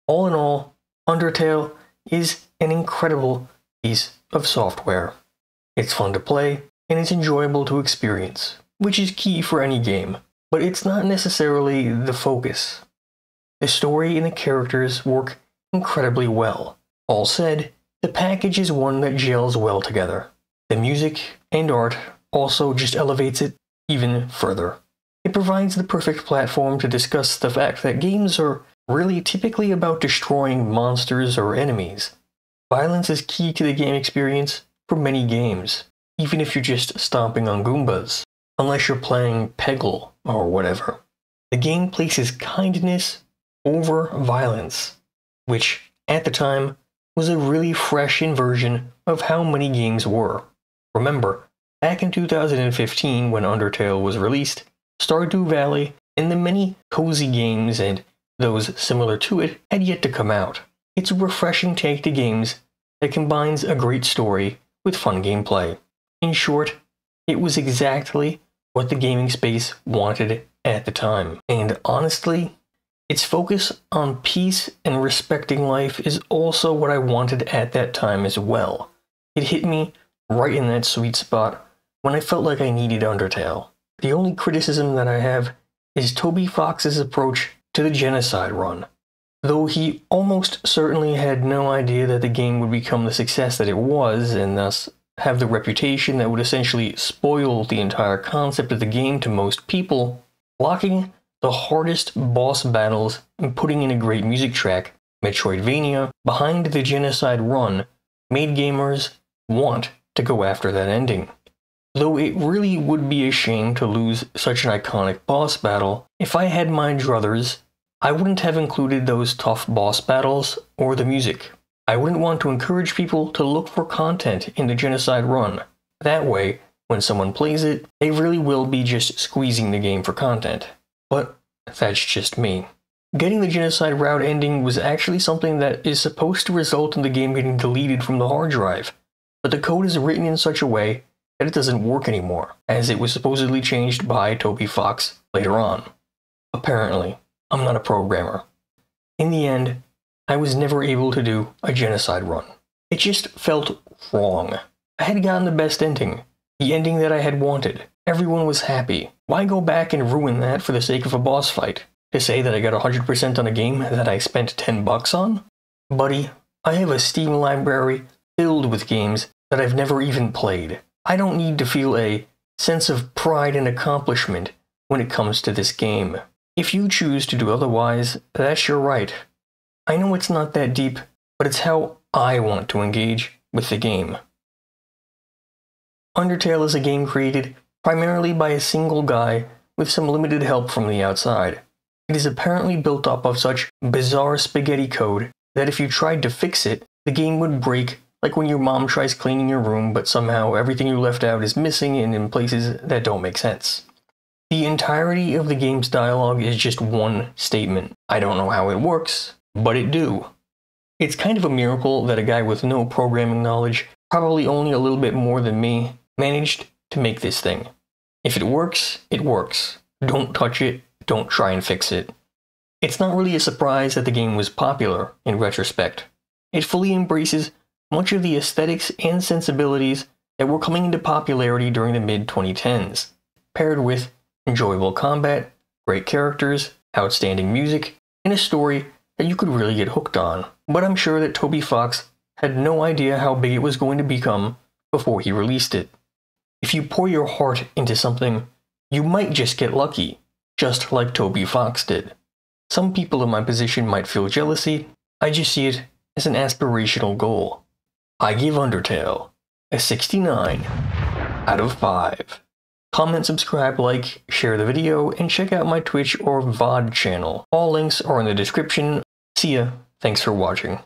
All in all, Undertale is an incredible piece of software. It's fun to play, and it's enjoyable to experience, which is key for any game, but it's not necessarily the focus. The story and the characters work incredibly well. All said, the package is one that gels well together. The music and art also just elevates it even further. It provides the perfect platform to discuss the fact that games are really typically about destroying monsters or enemies. Violence is key to the game experience for many games, even if you're just stomping on Goombas, unless you're playing Peggle or whatever. The game places kindness over violence, which, at the time, was a really fresh inversion of how many games were. Remember, back in 2015 when Undertale was released, Stardew Valley and the many cozy games and those similar to it had yet to come out. It's a refreshing take to games that combines a great story with fun gameplay. In short, it was exactly what the gaming space wanted at the time. And honestly, its focus on peace and respecting life is also what I wanted at that time as well. It hit me right in that sweet spot when I felt like I needed Undertale. The only criticism that I have is Toby Fox's approach to the genocide run. Though he almost certainly had no idea that the game would become the success that it was, and thus have the reputation that would essentially spoil the entire concept of the game to most people, locking the hardest boss battles and putting in a great music track, Metroidvania, behind the genocide run made gamers want to go after that ending. Though it really would be a shame to lose such an iconic boss battle, if I had my druthers, I wouldn't have included those tough boss battles or the music. I wouldn't want to encourage people to look for content in the genocide run. That way, when someone plays it, they really will be just squeezing the game for content. But that's just me. Getting the genocide route ending was actually something that is supposed to result in the game getting deleted from the hard drive, but the code is written in such a way that it doesn't work anymore, as it was supposedly changed by Toby Fox later on. Apparently, I'm not a programmer. In the end, I was never able to do a genocide run. It just felt wrong. I had gotten the best ending, the ending that I had wanted. Everyone was happy. Why go back and ruin that for the sake of a boss fight? To say that I got 100% on a game that I spent $10 on? Buddy, I have a Steam library filled with games that I've never even played. I don't need to feel a sense of pride and accomplishment when it comes to this game. If you choose to do otherwise, that's your right. I know it's not that deep, but it's how I want to engage with the game. Undertale is a game created primarily by a single guy with some limited help from the outside. It is apparently built up of such bizarre spaghetti code that if you tried to fix it, the game would break, like when your mom tries cleaning your room but somehow everything you left out is missing and in places that don't make sense. The entirety of the game's dialogue is just one statement. I don't know how it works, but it do. It's kind of a miracle that a guy with no programming knowledge, probably only a little bit more than me, managed to make this thing. If it works, it works. Don't touch it, don't try and fix it. It's not really a surprise that the game was popular in retrospect. It fully embraces much of the aesthetics and sensibilities that were coming into popularity during the mid-2010s, paired with enjoyable combat, great characters, outstanding music, and a story that you could really get hooked on. But I'm sure that Toby Fox had no idea how big it was going to become before he released it. If you pour your heart into something, you might just get lucky, just like Toby Fox did. Some people in my position might feel jealousy. I just see it as an aspirational goal. I give Undertale a 69 out of 5. Comment, subscribe, like, share the video, and check out my Twitch or VOD channel. All links are in the description. See ya. Thanks for watching.